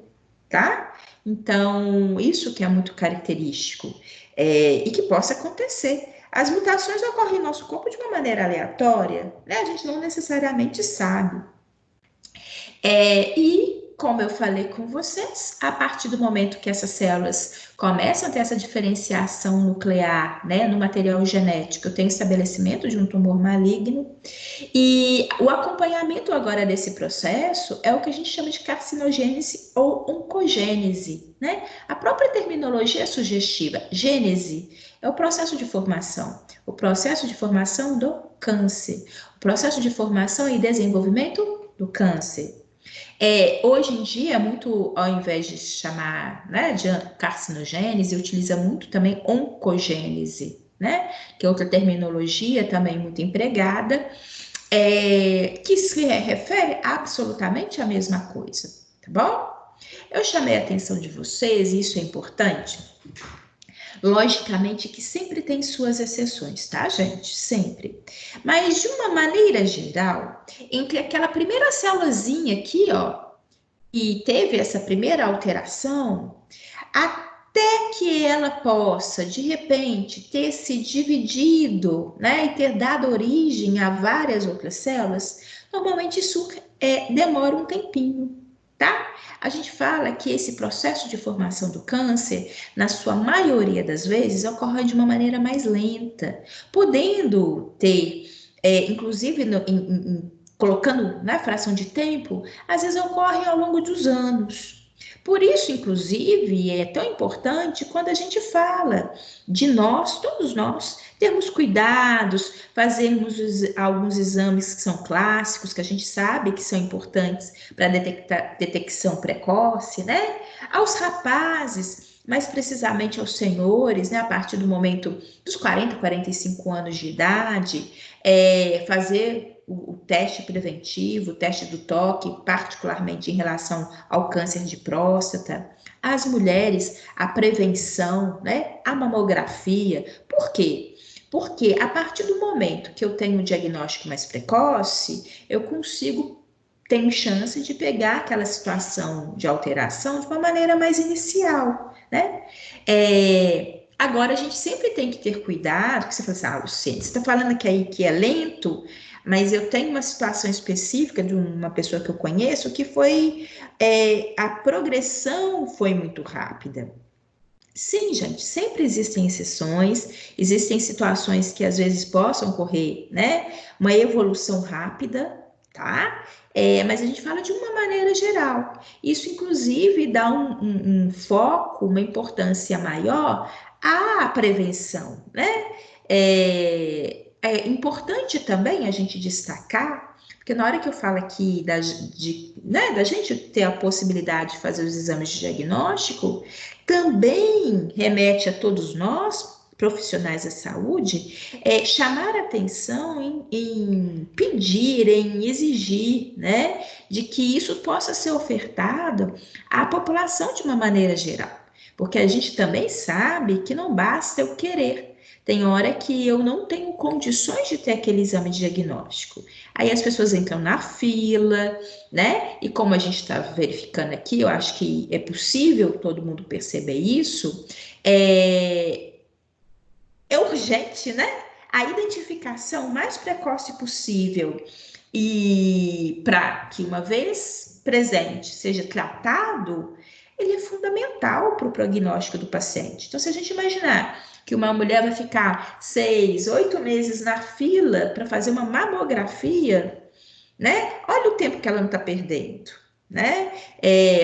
tá? Então, isso que é muito característico, e que possa acontecer, As mutações ocorrem no nosso corpo de uma maneira aleatória, né? A gente não necessariamente sabe. E, como eu falei com vocês, a partir do momento que essas células começam a ter essa diferenciação nuclear, né, no material genético, eu tenho estabelecimento de um tumor maligno, e o acompanhamento agora desse processo é o que a gente chama de carcinogênese ou oncogênese, né? A própria terminologia é sugestiva. Gênese é o processo de formação, o processo de formação do câncer, o processo de formação e desenvolvimento do câncer. Hoje em dia, muito, ao invés de chamar, né, de carcinogênese, utiliza muito também oncogênese, né, que é outra terminologia também muito empregada, que se refere absolutamente à mesma coisa, tá bom? Eu chamei a atenção de vocês, e isso é importante. Logicamente que sempre tem suas exceções, tá, gente? Sempre. Mas, de uma maneira geral, entre aquela primeira célulazinha aqui, ó, e teve essa primeira alteração, até que ela possa, de repente, ter se dividido, né, e ter dado origem a várias outras células, normalmente isso demora um tempinho, tá? A gente fala que esse processo de formação do câncer, na sua maioria das vezes, ocorre de uma maneira mais lenta, podendo ter, inclusive, colocando na fração de tempo, às vezes ocorre ao longo dos anos. Por isso, inclusive, é tão importante quando a gente fala de nós, todos nós, termos cuidados, fazermos alguns exames que são clássicos, que a gente sabe que são importantes para detecção precoce, né? Aos rapazes, mais precisamente aos senhores, né? A partir do momento dos 40, 45 anos de idade, fazer o teste preventivo, o teste do toque, particularmente em relação ao câncer de próstata. As mulheres, a prevenção, né? A mamografia. Por quê? Porque a partir do momento que eu tenho um diagnóstico mais precoce, eu tenho chance de pegar aquela situação de alteração de uma maneira mais inicial, né? Agora, a gente sempre tem que ter cuidado, que você fala assim, Luciene, você está falando aqui que é lento, mas eu tenho uma situação específica de uma pessoa que eu conheço que foi, a progressão foi muito rápida. Sim, gente, sempre existem exceções, existem situações que às vezes possam ocorrer, né? Uma evolução rápida, tá? Mas a gente fala de uma maneira geral. Isso, inclusive, dá um foco, uma importância maior à prevenção, né? É importante também a gente destacar, porque na hora que eu falo aqui da gente ter a possibilidade de fazer os exames de diagnóstico, também remete a todos nós, profissionais da saúde, chamar atenção em pedir, em exigir, né, de que isso possa ser ofertado à população de uma maneira geral. Porque a gente também sabe que não basta eu querer. Tem hora que eu não tenho condições de ter aquele exame de diagnóstico. Aí as pessoas entram na fila, né? E como a gente está verificando aqui, eu acho que é possível todo mundo perceber isso, é urgente, né? A identificação mais precoce possível e para que, uma vez presente, seja tratado, ele é fundamental para o prognóstico do paciente. Então, se a gente imaginar que uma mulher vai ficar 6, 8 meses na fila para fazer uma mamografia, né? Olha o tempo que ela não está perdendo, né?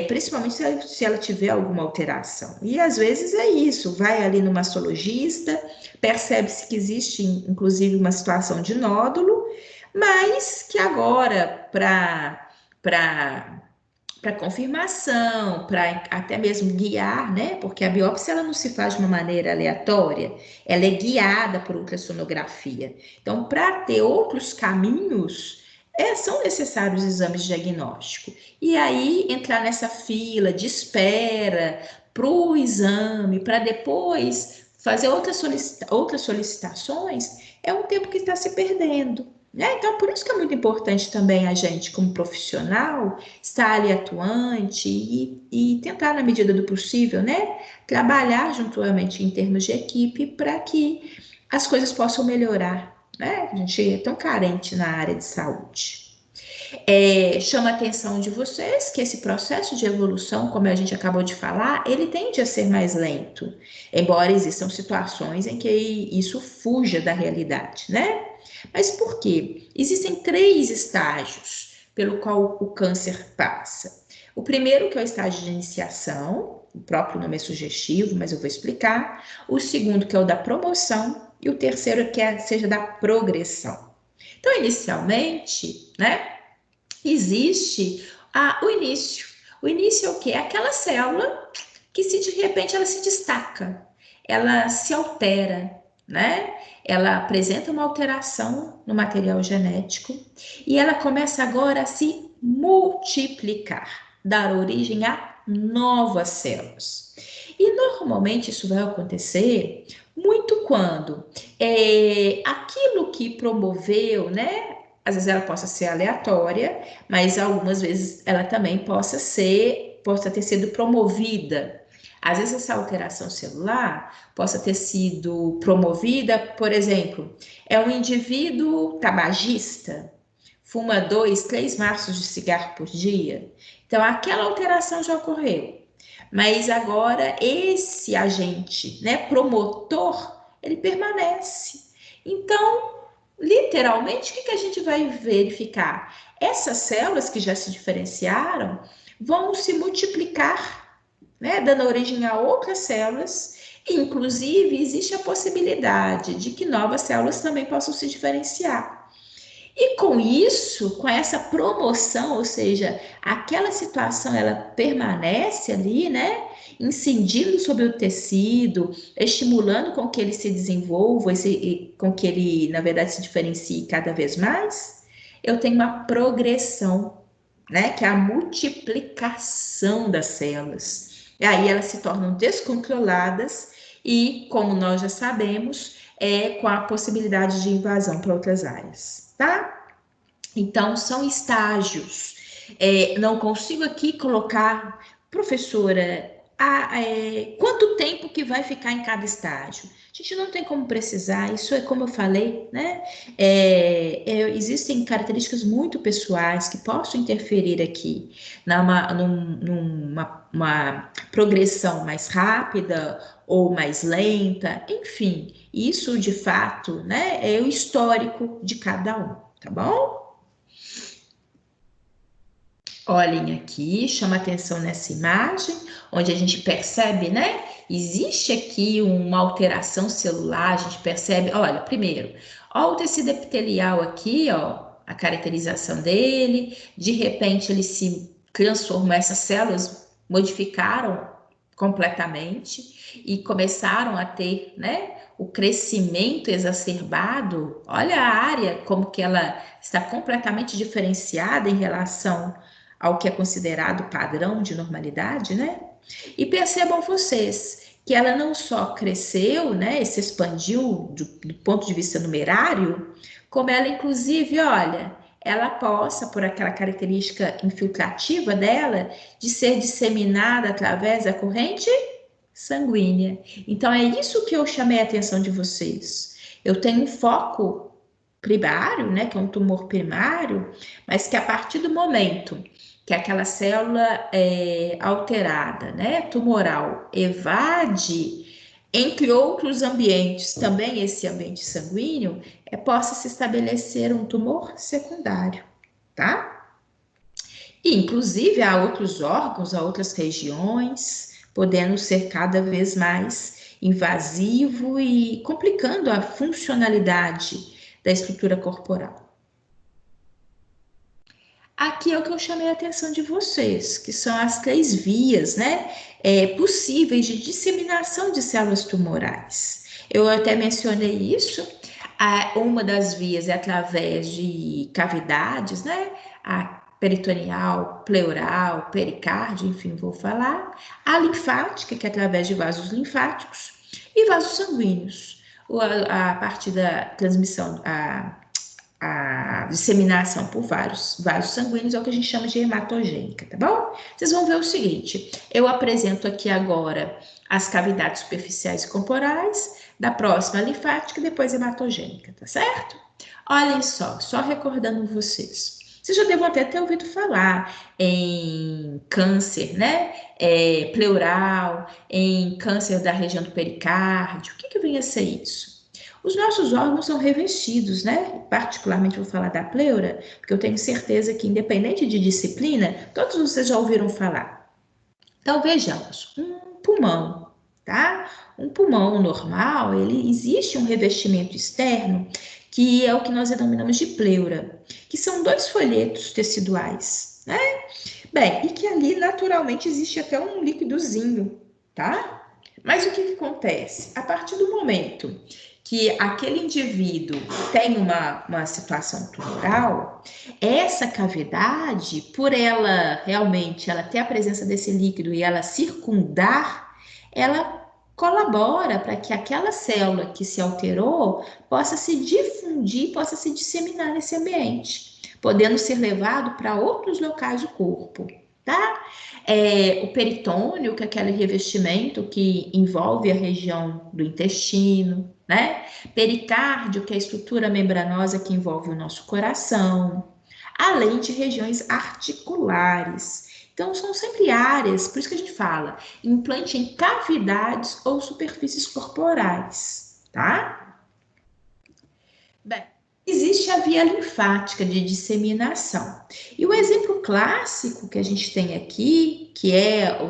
Principalmente se ela tiver alguma alteração. E às vezes é isso, vai ali no mastologista, percebe-se que existe, inclusive, uma situação de nódulo, mas que agora, para confirmação, para até mesmo guiar, né? Porque a biópsia ela não se faz de uma maneira aleatória, ela é guiada por ultrassonografia. Então, para ter outros caminhos, são necessários exames de diagnóstico. E aí, entrar nessa fila de espera para o exame, para depois fazer outras solicitações, é um tempo que está se perdendo. Então, por isso que é muito importante também a gente, como profissional, estar ali atuante e tentar, na medida do possível, né, trabalhar juntamente em termos de equipe para que as coisas possam melhorar, né? A gente é tão carente na área de saúde. Chama a atenção de vocês que esse processo de evolução, como a gente acabou de falar, ele tende a ser mais lento, embora existam situações em que isso fuja da realidade, né? Mas por quê? Existem 3 estágios pelo qual o câncer passa. O primeiro, que é o estágio de iniciação, o próprio nome é sugestivo, mas eu vou explicar. O segundo, que é o da promoção, e o terceiro, que seja da progressão. Então, inicialmente, né, existe o início. O início é o quê? É aquela célula que, se de repente ela se destaca, ela se altera, né? Ela apresenta uma alteração no material genético e ela começa agora a se multiplicar, dar origem a novas células. E normalmente isso vai acontecer muito quando aquilo que promoveu, né? Às vezes ela possa ser aleatória, mas algumas vezes ela também possa ter sido promovida. Às vezes essa alteração celular possa ter sido promovida, por exemplo, é um indivíduo tabagista, fuma 2, 3 maços de cigarro por dia. Então aquela alteração já ocorreu. Mas agora esse agente, né, promotor, ele permanece. Então, literalmente, o que a gente vai verificar? Essas células que já se diferenciaram vão se multiplicar, né, dando origem a outras células. Inclusive, existe a possibilidade de que novas células também possam se diferenciar. E com isso, com essa promoção, ou seja, aquela situação ela permanece ali, né? Incidindo sobre o tecido, estimulando com que ele se desenvolva, com que ele, na verdade, se diferencie cada vez mais. Eu tenho uma progressão, né? Que é a multiplicação das células. E aí elas se tornam descontroladas e, como nós já sabemos, com a possibilidade de invasão para outras áreas, tá? Então, são estágios. Não consigo aqui colocar, professora, quanto tempo que vai ficar em cada estágio? A gente não tem como precisar, isso é como eu falei, né? Existem características muito pessoais que possam interferir aqui numa progressão mais rápida ou mais lenta, enfim, isso de fato, né, é o histórico de cada um, tá bom? Olhem aqui, chama atenção nessa imagem, onde a gente percebe, né? Existe aqui uma alteração celular, a gente percebe, olha, primeiro, ó o tecido epitelial aqui, ó, a caracterização dele, de repente ele se transformou, essas células modificaram completamente e começaram a ter, né, o crescimento exacerbado. Olha a área, como que ela está completamente diferenciada em relação ao que é considerado padrão de normalidade, né? E percebam vocês que ela não só cresceu, né, e se expandiu do ponto de vista numerário, como ela, inclusive, olha, ela possa, por aquela característica infiltrativa dela, de ser disseminada através da corrente sanguínea. Então, é isso que eu chamei a atenção de vocês. Eu tenho um foco primário, né, que é um tumor primário, mas que a partir do momento que aquela célula alterada, né, tumoral, evade, entre outros ambientes, também esse ambiente sanguíneo, possa se estabelecer um tumor secundário, tá? E, inclusive, há outros órgãos, há outras regiões, podendo ser cada vez mais invasivo e complicando a funcionalidade da estrutura corporal. Aqui é o que eu chamei a atenção de vocês, que são as 3 vias, né, possíveis de disseminação de células tumorais. Eu até mencionei isso. Uma das vias é através de cavidades, né, a peritoneal, pleural, pericárdio, enfim, vou falar. A linfática, que é através de vasos linfáticos, e vasos sanguíneos, a partir da transmissão, a disseminação por vários vasos sanguíneos é o que a gente chama de hematogênica, tá bom? Vocês vão ver o seguinte, eu apresento aqui agora as cavidades superficiais corporais, da próxima linfática e depois hematogênica, tá certo? Olhem só recordando vocês. Vocês já devem até ter ouvido falar em câncer, né? Pleural, em câncer da região do pericárdio. O que vem a ser isso? Os nossos órgãos são revestidos, né? Particularmente vou falar da pleura, porque eu tenho certeza que, independente de disciplina, todos vocês já ouviram falar. Então, vejamos, um pulmão, tá? Um pulmão normal, ele existe um revestimento externo, que é o que nós denominamos de pleura, que são 2 folhetos teciduais, né? Bem, e que ali naturalmente existe até um líquidozinho, tá? Mas o que acontece? A partir do momento que aquele indivíduo tem uma situação tumoral, essa cavidade, por ela realmente ela ter a presença desse líquido e ela circundar, ela colabora para que aquela célula que se alterou possa se difundir, possa se disseminar nesse ambiente, podendo ser levado para outros locais do corpo, tá? O peritônio, que é aquele revestimento que envolve a região do intestino, né? Pericárdio, que é a estrutura membranosa que envolve o nosso coração, além de regiões articulares. Então, são sempre áreas, por isso que a gente fala, implante em cavidades ou superfícies corporais, tá? Bem, existe a via linfática de disseminação. E o exemplo clássico que a gente tem aqui,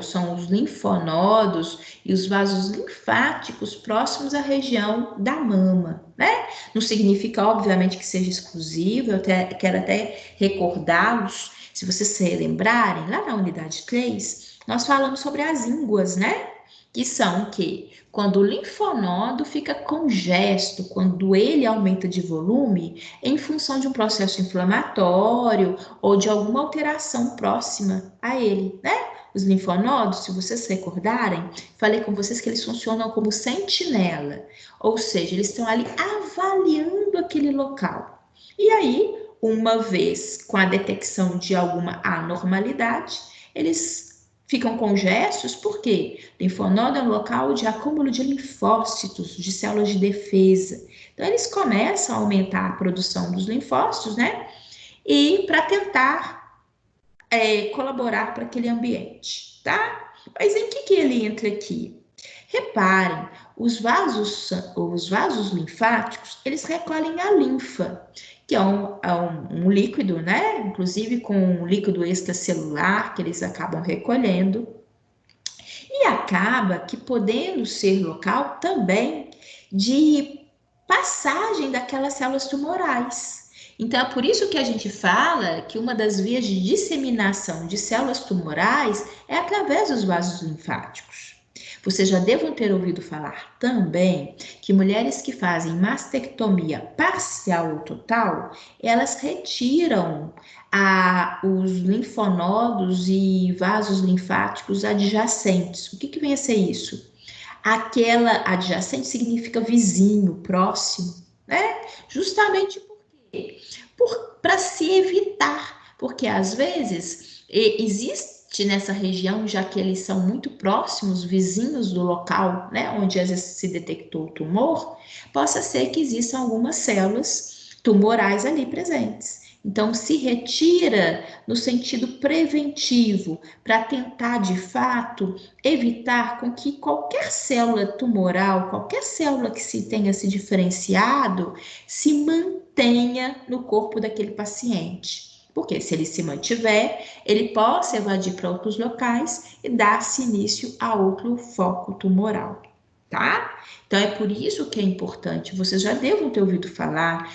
são os linfonodos e os vasos linfáticos próximos à região da mama, né? Não significa, obviamente, que seja exclusivo, quero até recordá-los, se vocês se lembrarem, lá na unidade 3, nós falamos sobre as ínguas, né? Que são o quê? Quando o linfonodo fica congesto, quando ele aumenta de volume em função de um processo inflamatório ou de alguma alteração próxima a ele, né? Os linfonodos, se vocês se recordarem, falei com vocês que eles funcionam como sentinela, ou seja, eles estão ali avaliando aquele local. E aí, uma vez com a detecção de alguma anormalidade, eles ficam congestos, por quê? Linfonodo é um local de acúmulo de linfócitos, de células de defesa. Então, eles começam a aumentar a produção dos linfócitos, né? E para tentar colaborar para aquele ambiente, tá? Mas em que ele entra aqui? Reparem, os vasos linfáticos, eles recolhem a linfa, que é um líquido, né? Inclusive com um líquido extracelular que eles acabam recolhendo. E acaba que podendo ser local também de passagem daquelas células tumorais. Então, é por isso que a gente fala que uma das vias de disseminação de células tumorais é através dos vasos linfáticos. Vocês já devem ter ouvido falar também que mulheres que fazem mastectomia parcial ou total, elas retiram os linfonodos e vasos linfáticos adjacentes. O que vem a ser isso? Aquela adjacente significa vizinho, próximo, né? Justamente para se evitar, porque às vezes existe nessa região, já que eles são muito próximos, vizinhos do local, né, onde às vezes se detectou o tumor, possa ser que existam algumas células tumorais ali presentes. Então, se retira no sentido preventivo, para tentar, de fato, evitar com que qualquer célula tumoral, qualquer célula que se tenha se diferenciado, se mantenha no corpo daquele paciente. Porque se ele se mantiver, ele possa evadir para outros locais e dar-se início a outro foco tumoral, tá? Então, é por isso que é importante, vocês já devem ter ouvido falar,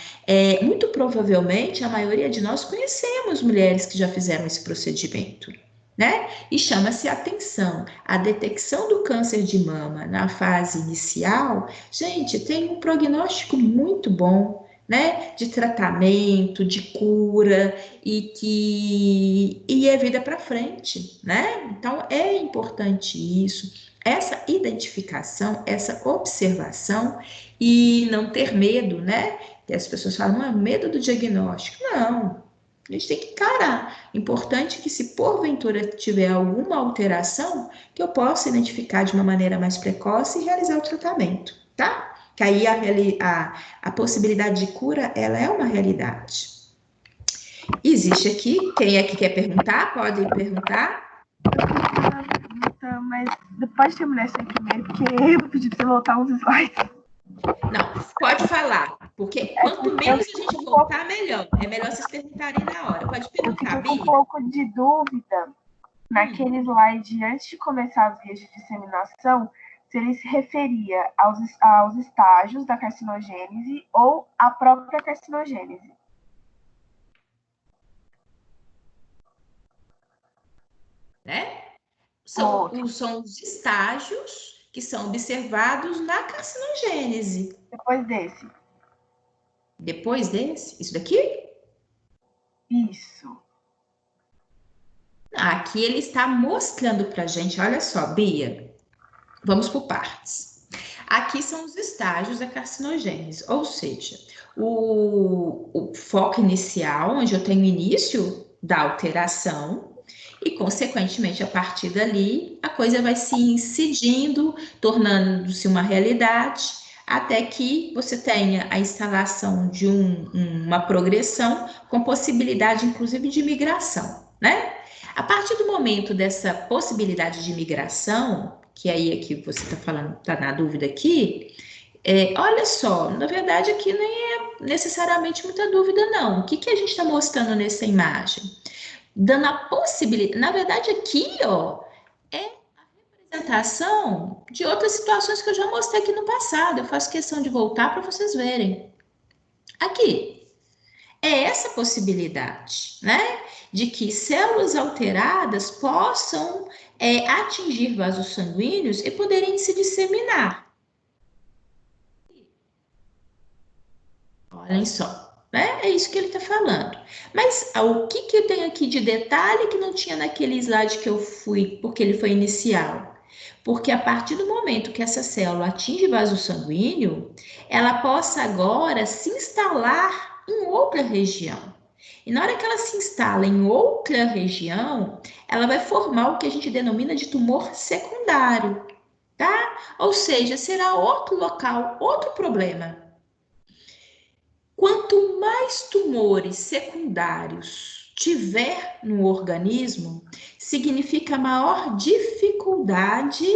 muito provavelmente a maioria de nós conhecemos mulheres que já fizeram esse procedimento, né? E chama-se atenção, a detecção do câncer de mama na fase inicial, gente, tem um prognóstico muito bom, né? De tratamento, de cura e é vida para frente, né? Então, é importante isso. Essa identificação, essa observação e não ter medo, né? Que as pessoas falam, medo do diagnóstico. Não, A gente tem que encarar. Importante que se porventura tiver alguma alteração, que eu possa identificar de uma maneira mais precoce e realizar o tratamento, tá? Que aí a possibilidade de cura, ela é uma realidade. Existe aqui, quem é que quer perguntar? Pode perguntar. Mas pode terminar isso aí primeiro, porque eu vou pedir para você voltar uns slides. Não, pode falar, porque quanto menos a gente voltar, melhor. É melhor vocês perguntarem na hora. Pode Eu perguntar, fiquei com um Bi. pouco de dúvida naquele slide antes de começar as vias de disseminação, se ele se referia aos estágios da carcinogênese ou à própria carcinogênese. Né? São os estágios que são observados na carcinogênese. Depois desse. Depois desse, isso daqui? Isso. Aqui ele está mostrando para a gente, olha só, Bia, vamos por partes. Aqui são os estágios da carcinogênese, ou seja, o foco inicial, onde eu tenho início da alteração, e, consequentemente, a partir dali, a coisa vai se incidindo, tornando-se uma realidade, até que você tenha a instalação de uma progressão com possibilidade, inclusive, de migração, né? A partir do momento dessa possibilidade de migração, que aí é que você está falando, está na dúvida aqui, olha só, na verdade aqui nem é necessariamente muita dúvida, não. O que a gente está mostrando nessa imagem? Dando a possibilidade, na verdade aqui, ó, é a representação de outras situações que eu já mostrei aqui no passado. Eu faço questão de voltar para vocês verem. Aqui, é essa possibilidade, né? De que células alteradas possam atingir vasos sanguíneos e poderem se disseminar. Olhem só, né? É isso que ele está falando. Mas o que eu tenho aqui de detalhe que não tinha naquele slide que eu fui, porque ele foi inicial? Porque a partir do momento que essa célula atinge vaso sanguíneo, ela possa agora se instalar em outra região. E na hora que ela se instala em outra região, ela vai formar o que a gente denomina de tumor secundário, tá? Ou seja, será outro local, outro problema. Quanto mais tumores secundários tiver no organismo, significa maior dificuldade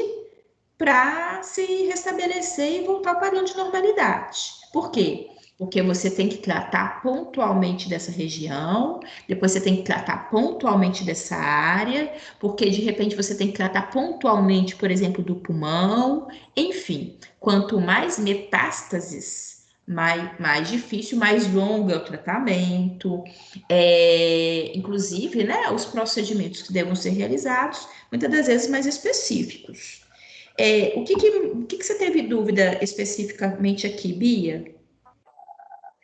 para se restabelecer e voltar ao padrão de normalidade. Por quê? Porque você tem que tratar pontualmente dessa região, depois você tem que tratar pontualmente dessa área, porque de repente você tem que tratar pontualmente, por exemplo, do pulmão, enfim, quanto mais metástases, mais difícil, mais longo é o tratamento, inclusive, né, os procedimentos que devem ser realizados, muitas das vezes mais específicos. O que você teve dúvida especificamente aqui, Bia?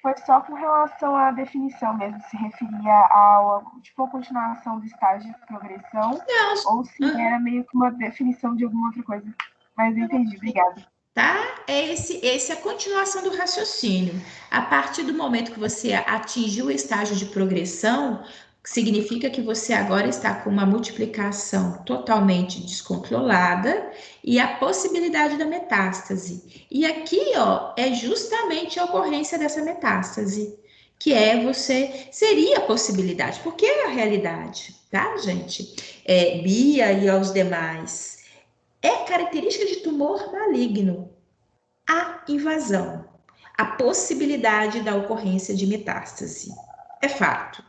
Foi só com relação à definição mesmo, se referia a continuação do estágio de progressão, ou se era meio que uma definição de alguma outra coisa. Mas eu entendi, obrigada. Tá? Esse é a continuação do raciocínio. A partir do momento que você atingiu o estágio de progressão, significa que você agora está com uma multiplicação totalmente descontrolada e a possibilidade da metástase. E aqui, ó, é justamente a ocorrência dessa metástase, que seria a possibilidade, porque é a realidade, tá, gente? Bia e aos demais. É característica de tumor maligno a invasão, a possibilidade da ocorrência de metástase. É fato.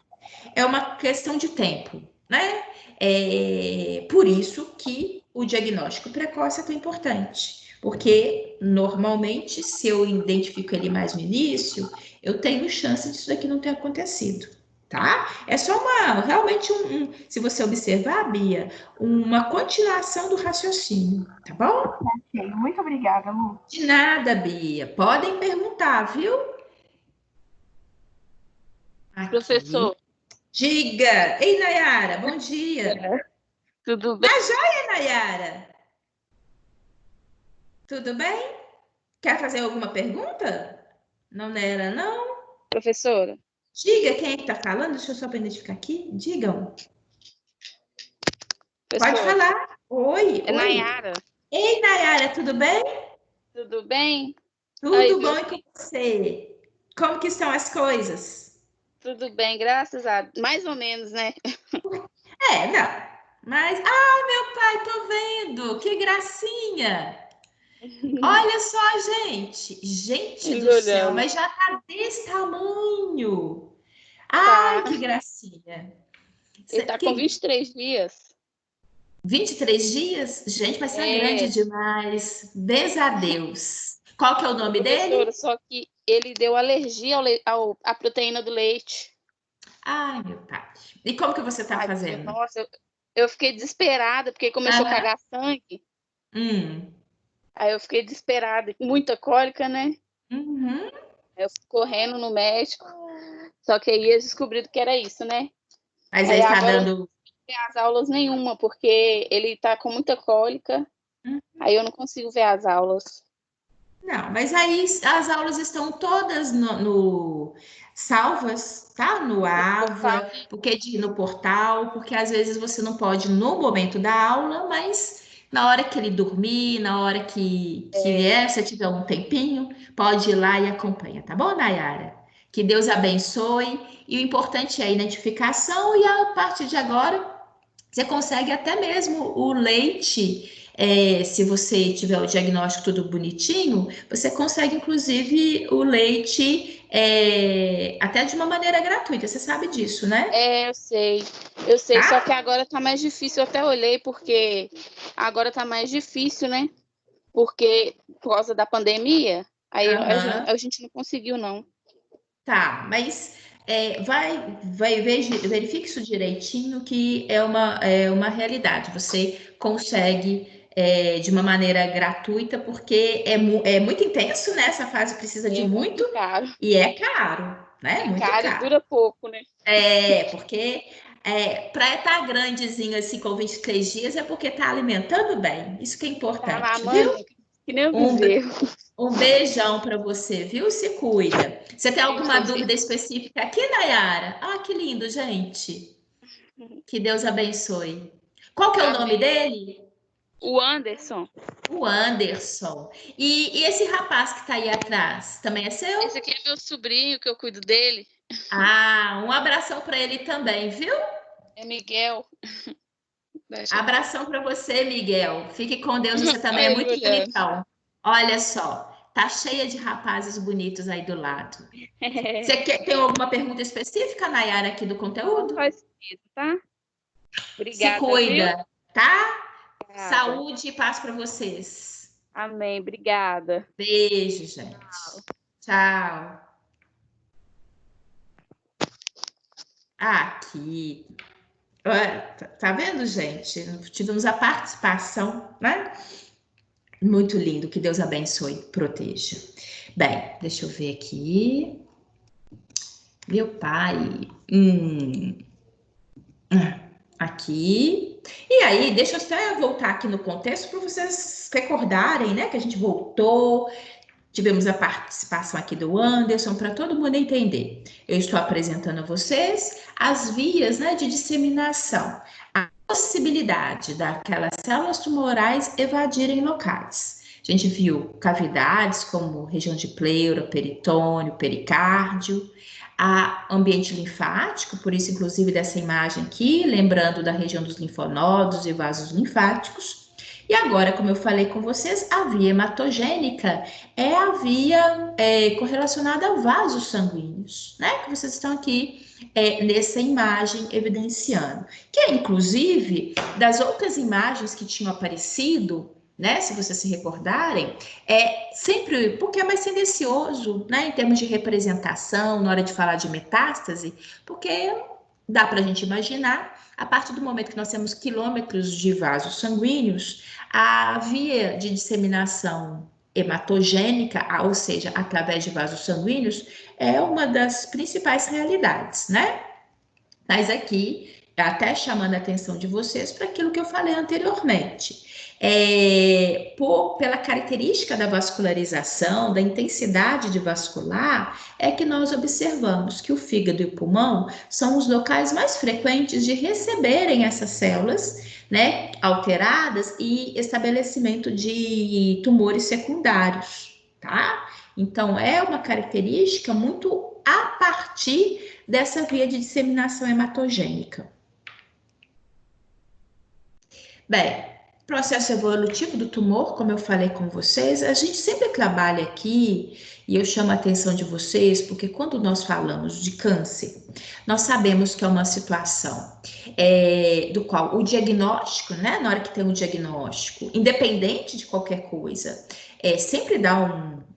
É uma questão de tempo, né? Por isso que o diagnóstico precoce é tão importante. Porque, normalmente, se eu identifico ele mais no início, eu tenho chance disso daqui não ter acontecido, tá? É só realmente se você observar, Bia, uma continuação do raciocínio, tá bom? Ok, muito obrigada, Lu. De nada, Bia. Podem perguntar, viu? Aqui. Professor. Diga! Ei, Nayara, bom dia! Tudo bem? Tá joia, Nayara? Tudo bem? Quer fazer alguma pergunta? Não era, não? Professora, Diga quem é que está falando, deixa eu só para identificar aqui. Digam. Pode Professora, falar. Oi, é oi. Nayara. Ei, Nayara, tudo bem? Tudo bem? Oi, Tudo bom e com você? Como que estão as coisas? tudo bem, graças a Deus. Mais ou menos, né? Não. Mas, meu pai, tô vendo. Que gracinha. Olha só, gente. Gente Ele do céu, olhando. mas já tá desse tamanho. Tá. Ai, que gracinha. Ele tá com Que 23 dias. 23 dias? Gente, mas tá grande É, demais. Beijo a Deus. Qual que é o nome professora, dele? só que ele deu alergia à proteína do leite. Ai, meu pai. E como que você tá Tadinho. fazendo? Nossa, eu fiquei desesperada, porque começou a Aham. cagar sangue. Hum. Aí eu fiquei desesperada, com muita cólica, né? Uhum. Aí eu fui correndo no médico. Só que aí eles descobriram que era isso, né? Mas Aí ele tá agora dando. ver as aulas nenhuma, porque ele tá com muita cólica, aí eu não consigo ver as aulas. Não, mas aí as aulas estão todas salvas, tá? No No portal, AVA, no portal, porque às vezes você não pode no momento da aula, mas na hora que ele dormir, na hora que você tiver um tempinho, pode ir lá e acompanha, tá bom, Nayara? Que Deus abençoe. E o importante é a identificação, e a partir de agora você consegue até mesmo o leite, se você tiver o diagnóstico tudo bonitinho, você consegue inclusive o leite até de uma maneira gratuita. Você sabe disso, né? eu sei, só que Tá? agora tá mais difícil, eu até olhei, porque agora tá mais difícil, né? Porque por causa da pandemia, aí Aham. a gente não conseguiu, não. Tá, mas verifique isso direitinho, que é uma realidade. Você consegue de uma maneira gratuita, porque é muito intenso, né? Essa fase precisa de É muito muito caro. e é caro, né? É Muito caro e caro. dura pouco, né? Porque para estar grandezinho assim com 23 dias é porque tá alimentando bem. Isso que é Tá importante, viu? mamando que nem um Um, bezerro. um beijão para você, viu? Se cuida. Você tem A gente alguma tem que dúvida específica aqui, Nayara? Ah, que lindo, gente. Que Deus abençoe. Qual que é o nome Amém. dele? O Anderson, O Anderson. E esse rapaz que está aí atrás, também é seu? esse aqui é meu sobrinho, que eu cuido dele. Ah, um abração para ele também, viu? É Miguel. Abração para você, Miguel. Fique com Deus, você também é Olha ele muito olhando. bonitão. Olha só, tá cheia de rapazes bonitos aí do lado. Você tem alguma pergunta específica, Nayara, aqui do Não conteúdo? faz isso, tá? Se Obrigada, viu? cuida, tá? Obrigada. Saúde e paz para vocês. Amém. Obrigada. Beijo, gente. Tchau. Aqui. Olha, tá vendo, gente? Tivemos a participação, né? Muito lindo. Que Deus abençoe e proteja. Bem, deixa eu ver aqui. Meu pai. Aqui. E aí, deixa eu só voltar aqui no contexto para vocês recordarem, né? Que a gente voltou. Tivemos a participação aqui do Anderson, para todo mundo entender. Eu estou apresentando a vocês as vias, né, de disseminação, a possibilidade daquelas células tumorais evadirem locais. A gente viu cavidades como região de pleura, peritônio, pericárdio, a ambiente linfático, por isso, inclusive, dessa imagem aqui, lembrando da região dos linfonodos e vasos linfáticos. E agora, como eu falei com vocês, a via hematogênica é a via correlacionada a vasos sanguíneos, né? Que vocês estão aqui nessa imagem evidenciando. Que é, inclusive, das outras imagens que tinham aparecido, né? Se vocês se recordarem, sempre porque é mais silencioso, né? Em termos de representação, na hora de falar de metástase, porque dá para a gente imaginar, a partir do momento que nós temos quilômetros de vasos sanguíneos, a via de disseminação hematogênica, ou seja, através de vasos sanguíneos, é uma das principais realidades, né? Mas aqui até chamando a atenção de vocês para aquilo que eu falei anteriormente. Pela característica da vascularização, da intensidade de vascular, é que nós observamos que o fígado e o pulmão são os locais mais frequentes de receberem essas células, né, alteradas e estabelecimento de tumores secundários, tá? Então, é uma característica muito a partir dessa via de disseminação hematogênica. Bem, processo evolutivo do tumor, como eu falei com vocês, a gente sempre trabalha aqui, e eu chamo a atenção de vocês, porque quando nós falamos de câncer, nós sabemos que é uma situação do qual o diagnóstico, né, na hora que tem um diagnóstico, independente de qualquer coisa, sempre dá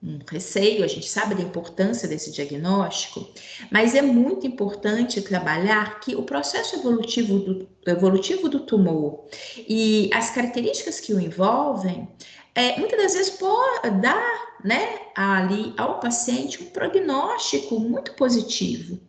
um receio, a gente sabe da importância desse diagnóstico, mas é muito importante trabalhar que o processo evolutivo do tumor e as características que o envolvem, muitas das vezes pode dar, né, ali ao paciente um prognóstico muito positivo.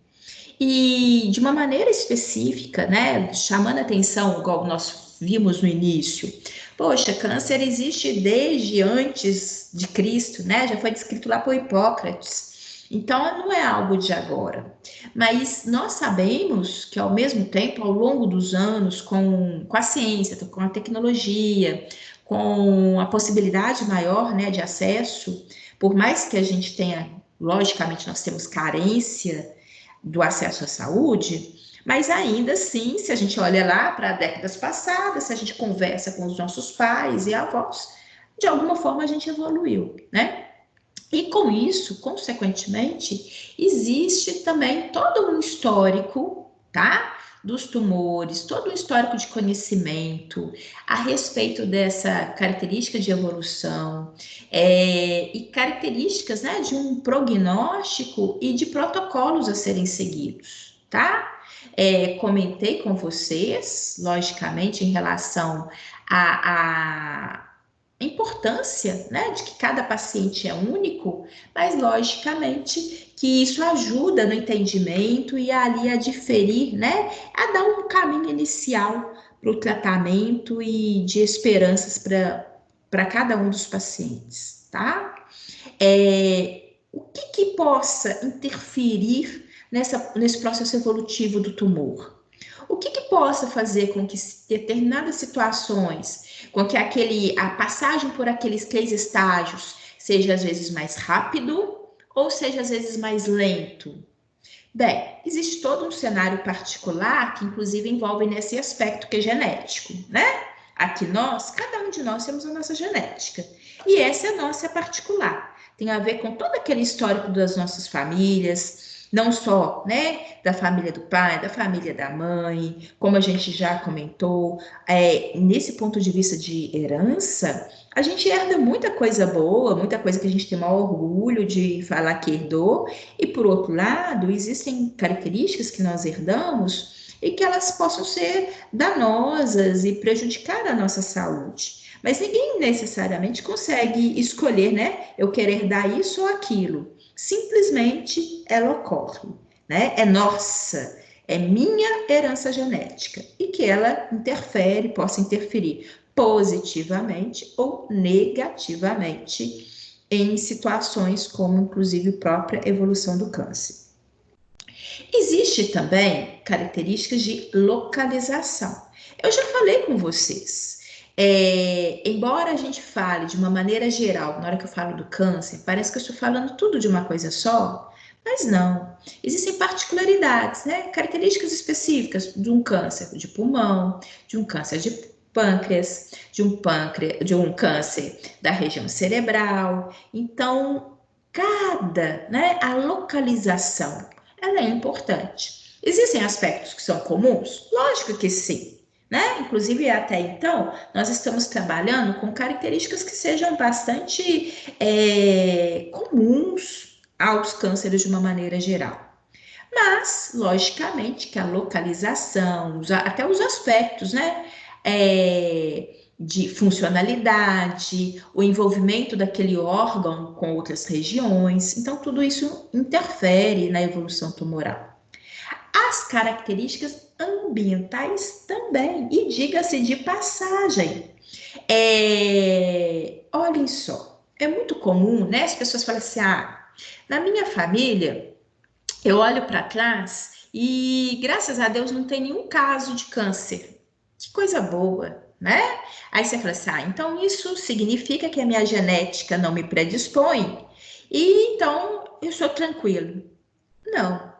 E de uma maneira específica, né, chamando a atenção, igual nós vimos no início, poxa, câncer existe desde antes de Cristo, né, já foi descrito lá por Hipócrates, então não é algo de agora, mas nós sabemos que ao mesmo tempo, ao longo dos anos, com a ciência, com a tecnologia, com a possibilidade maior, né, de acesso, por mais que a gente tenha, logicamente nós temos carência do acesso à saúde, mas ainda assim, se a gente olha lá para décadas passadas, se a gente conversa com os nossos pais e avós, de alguma forma a gente evoluiu, né? E com isso, consequentemente, existe também todo um histórico, tá? Dos tumores, todo um histórico de conhecimento a respeito dessa característica de evolução e características, né, de um prognóstico e de protocolos a serem seguidos, tá? Comentei com vocês, logicamente, em relação a importância, né, de que cada paciente é único, mas logicamente que isso ajuda no entendimento e ali a diferir, né, a dar um caminho inicial para o tratamento e de esperanças para cada um dos pacientes, tá? O que possa interferir nesse processo evolutivo do tumor? O que possa fazer com que determinadas situações, com que a passagem por aqueles 3 estágios seja às vezes mais rápido ou seja às vezes mais lento? Bem, existe todo um cenário particular que inclusive envolve nesse aspecto que é genético, né? Aqui cada um de nós temos a nossa genética e essa é a nossa particular. Tem a ver com todo aquele histórico das nossas famílias, não só, né, da família do pai, da família da mãe, como a gente já comentou, nesse ponto de vista de herança, a gente herda muita coisa boa, muita coisa que a gente tem maior orgulho de falar que herdou, e por outro lado, existem características que nós herdamos e que elas possam ser danosas e prejudicar a nossa saúde. Mas ninguém necessariamente consegue escolher, né, eu quero herdar isso ou aquilo. Simplesmente ela ocorre, né? É nossa, é minha herança genética e que ela possa interferir positivamente ou negativamente em situações como, inclusive, a própria evolução do câncer. Existe também características de localização. Eu já falei com vocês. Embora a gente fale de uma maneira geral, na hora que eu falo do câncer, parece que eu estou falando tudo de uma coisa só, mas não. Existem particularidades, né? Características específicas de um câncer de pulmão, de um câncer de pâncreas, de um câncer da região cerebral. Então, a localização, ela é importante. Existem aspectos que são comuns? Lógico que sim. Né? Inclusive, até então, nós estamos trabalhando com características que sejam bastante comuns aos cânceres de uma maneira geral. Mas, logicamente, que a localização, até os aspectos, né, de funcionalidade, o envolvimento daquele órgão com outras regiões, então tudo isso interfere na evolução tumoral. As características ambientais também. E diga-se de passagem, olhem só, é muito comum, né? As pessoas falam assim, na minha família, eu olho para trás e, graças a Deus, não tem nenhum caso de câncer. Que coisa boa, né? Aí você fala assim, então isso significa que a minha genética não me predispõe e então eu sou tranquilo. Não.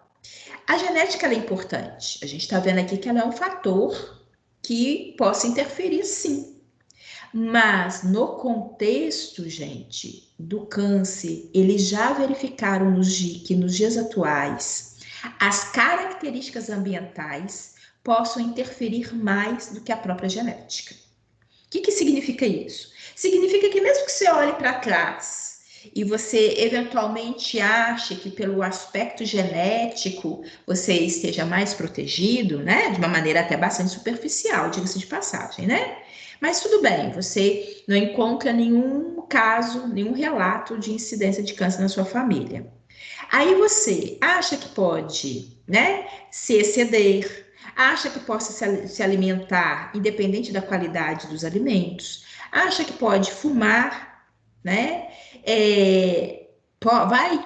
A genética ela é importante. A gente está vendo aqui que ela é um fator que possa interferir, sim. Mas no contexto, gente, do câncer, eles já verificaram que nos dias atuais as características ambientais possam interferir mais do que a própria genética. O que significa isso? Significa que mesmo que você olhe para trás e você eventualmente ache que pelo aspecto genético você esteja mais protegido, né? De uma maneira até bastante superficial, diga-se de passagem, né? Mas tudo bem, você não encontra nenhum caso, nenhum relato de incidência de câncer na sua família. Aí você acha que pode, né, se exceder, acha que possa se alimentar independente da qualidade dos alimentos, acha que pode fumar, né, vai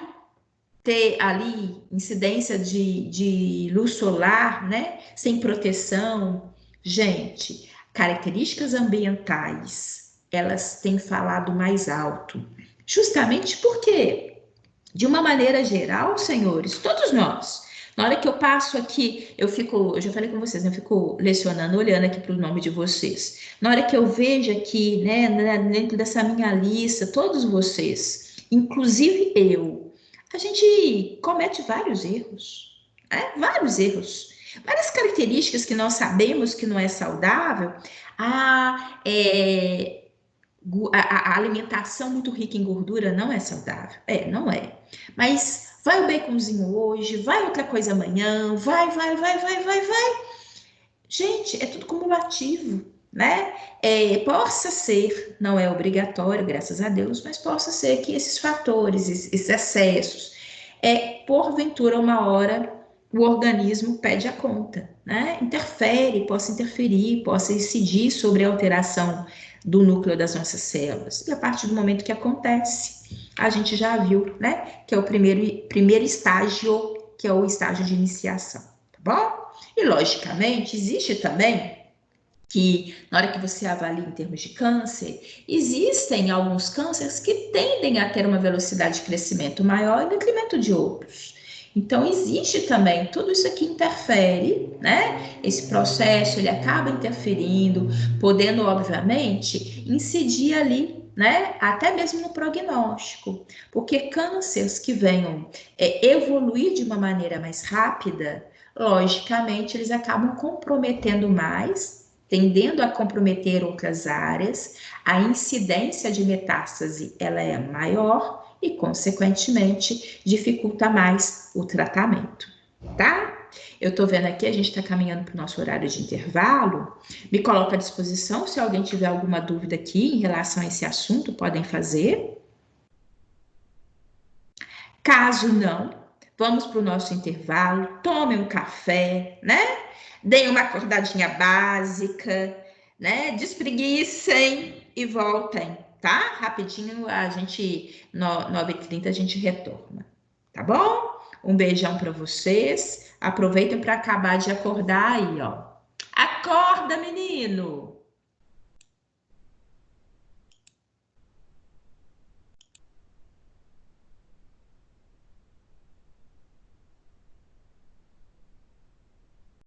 ter ali incidência de luz solar, né, sem proteção. Gente, características ambientais, elas têm falado mais alto, justamente porque de uma maneira geral, senhores, todos nós. Na hora que eu passo aqui, eu já falei com vocês, né, eu fico lecionando, olhando aqui para o nome de vocês. Na hora que eu vejo aqui, né, dentro dessa minha lista, todos vocês, inclusive eu, a gente comete vários erros, né? Vários erros. Várias características que nós sabemos que não é saudável. A alimentação muito rica em gordura não é saudável. Não é. Mas vai o baconzinho hoje, vai outra coisa amanhã, vai. Gente, é tudo cumulativo, né? Possa ser, não é obrigatório, graças a Deus, mas possa ser que esses fatores, esses excessos, porventura, uma hora, o organismo pede a conta, né? Possa interferir, possa incidir sobre a alteração do núcleo das nossas células. E a partir do momento que acontece, a gente já viu, né? Que é o primeiro estágio, que é o estágio de iniciação, tá bom? E, logicamente, existe também que, na hora que você avalia em termos de câncer, existem alguns cânceres que tendem a ter uma velocidade de crescimento maior em detrimento de outros. Então, existe também, tudo isso aqui interfere, né? Esse processo, ele acaba interferindo, podendo, obviamente, incidir ali, né? Até mesmo no prognóstico. Porque cânceres que venham evoluir de uma maneira mais rápida, logicamente, eles acabam comprometendo mais, tendendo a comprometer outras áreas, a incidência de metástase, ela é maior, e, consequentemente, dificulta mais o tratamento, tá? Eu tô vendo aqui, a gente tá caminhando para o nosso horário de intervalo. Me coloco à disposição, se alguém tiver alguma dúvida aqui em relação a esse assunto, podem fazer. Caso não, vamos para o nosso intervalo, tomem um café, né? Deem uma acordadinha básica, né? Despreguicem e voltem, tá? Rapidinho, 9h30 a gente retorna, tá bom? Um beijão para vocês. Aproveitem para acabar de acordar aí, ó. Acorda, menino!